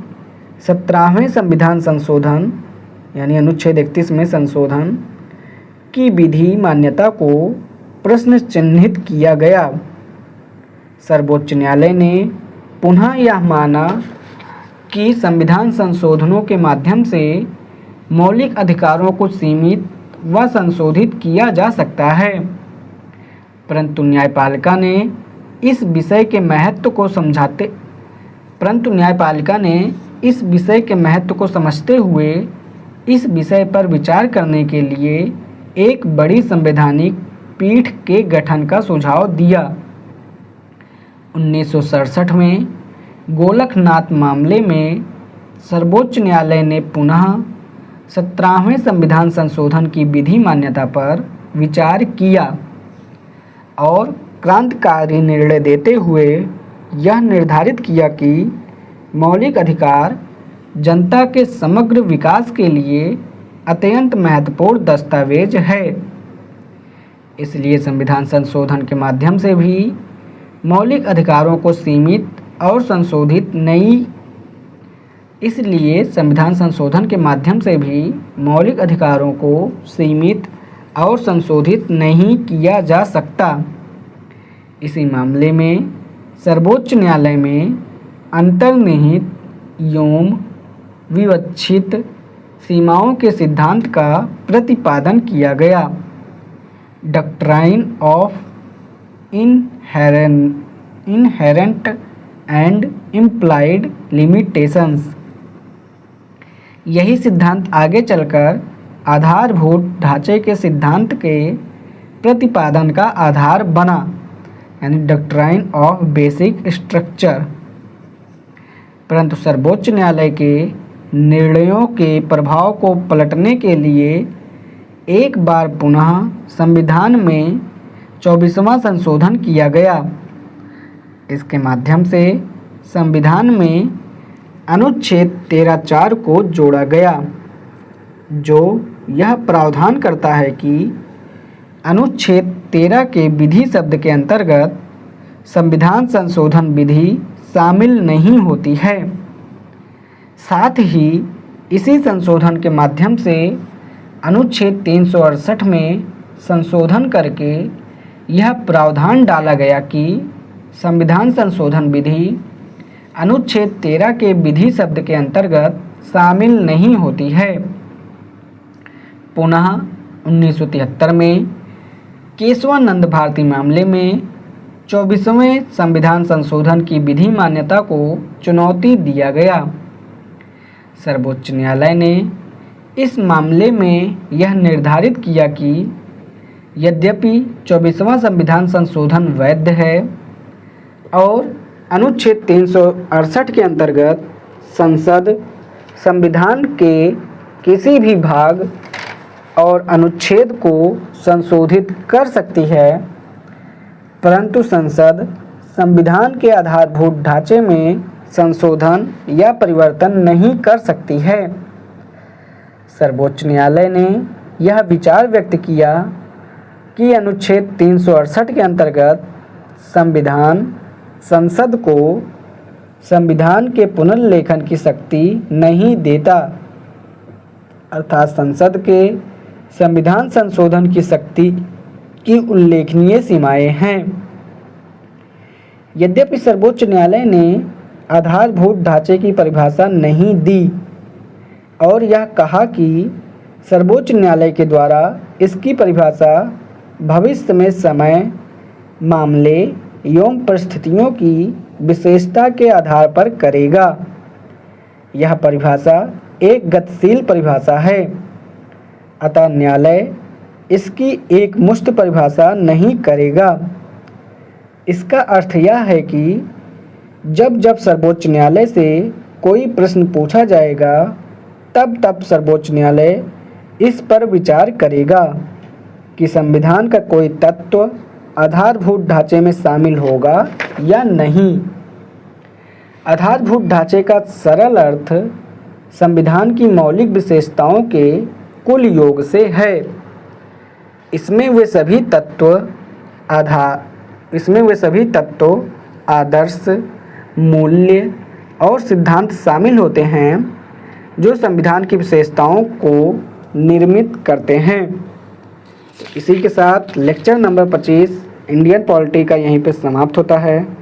17वें संविधान संशोधन यानी अनुच्छेद 31 में संशोधन की विधि मान्यता को प्रश्न चिन्हित किया गया। सर्वोच्च न्यायालय ने पुनः यह माना कि संविधान संशोधनों के माध्यम से मौलिक अधिकारों को सीमित व संशोधित किया जा सकता है, परंतु न्यायपालिका ने इस विषय के महत्व को समझते हुए इस विषय पर विचार करने के लिए एक बड़ी संवैधानिक पीठ के गठन का सुझाव दिया। 1967 में गोलकनाथ मामले में सर्वोच्च न्यायालय ने पुनः 17वें संविधान संशोधन की विधि मान्यता पर विचार किया और क्रांतिकारी निर्णय देते हुए यह निर्धारित किया कि मौलिक अधिकार जनता के समग्र विकास के लिए अत्यंत महत्वपूर्ण दस्तावेज है। इसलिए संविधान संशोधन के माध्यम से भी मौलिक अधिकारों को सीमित और संशोधित नहीं किया जा सकता। इसी मामले में सर्वोच्च न्यायालय में अंतर्निहित एवं विवक्षित सीमाओं के सिद्धांत का प्रतिपादन किया गया। Doctrine of inherent and implied limitations. यही सिद्धांत आगे चलकर आधारभूत ढांचे के सिद्धांत के प्रतिपादन का आधार बना, यानी डॉक्ट्राइन ऑफ बेसिक स्ट्रक्चर। परंतु सर्वोच्च न्यायालय के निर्णयों के प्रभाव को पलटने के लिए एक बार पुनः संविधान में 24वां संशोधन किया गया। इसके माध्यम से संविधान में अनुच्छेद 13(4) को जोड़ा गया, जो यह प्रावधान करता है कि अनुच्छेद 13 के विधि शब्द के अंतर्गत संविधान संशोधन विधि शामिल नहीं होती है। साथ ही इसी संशोधन के माध्यम से अनुच्छेद 368 में संशोधन करके यह प्रावधान डाला गया कि संविधान संशोधन विधि अनुच्छेद 13 के विधि शब्द के अंतर्गत शामिल नहीं होती है। पुनः 1973 में केशवानंद भारती मामले में 24वें संविधान संशोधन की विधि मान्यता को चुनौती दिया गया। सर्वोच्च न्यायालय ने इस मामले में यह निर्धारित किया कि यद्यपि 24वां संविधान संशोधन वैध है और अनुच्छेद 368 के अंतर्गत संसद संविधान के किसी भी भाग और अनुच्छेद को संशोधित कर सकती है, परंतु संसद संविधान के आधारभूत ढांचे में संशोधन या परिवर्तन नहीं कर सकती है। सर्वोच्च न्यायालय ने यह विचार व्यक्त किया कि अनुच्छेद 368 के अंतर्गत संविधान संसद को संविधान के पुनर्लेखन की शक्ति नहीं देता, अर्थात संसद के संविधान संशोधन की शक्ति की उल्लेखनीय सीमाएं हैं। यद्यपि सर्वोच्च न्यायालय ने आधारभूत ढांचे की परिभाषा नहीं दी और यह कहा कि सर्वोच्च न्यायालय के द्वारा इसकी परिभाषा भविष्य में समय, मामले एवं परिस्थितियों की विशेषता के आधार पर करेगा। यह परिभाषा एक गतिशील परिभाषा है, अतः न्यायालय इसकी एक मुश्त परिभाषा नहीं करेगा। इसका अर्थ यह है कि जब जब सर्वोच्च न्यायालय से कोई प्रश्न पूछा जाएगा, तब तब सर्वोच्च न्यायालय इस पर विचार करेगा कि संविधान का कोई तत्व आधारभूत ढांचे में शामिल होगा या नहीं। आधारभूत ढांचे का सरल अर्थ संविधान की मौलिक विशेषताओं के कुल योग से है। इसमें वे सभी तत्व, आदर्श, मूल्य और सिद्धांत शामिल होते हैं जो संविधान की विशेषताओं को निर्मित करते हैं। इसी के साथ लेक्चर नंबर 25 इंडियन पॉलिटी का यहीं पे समाप्त होता है।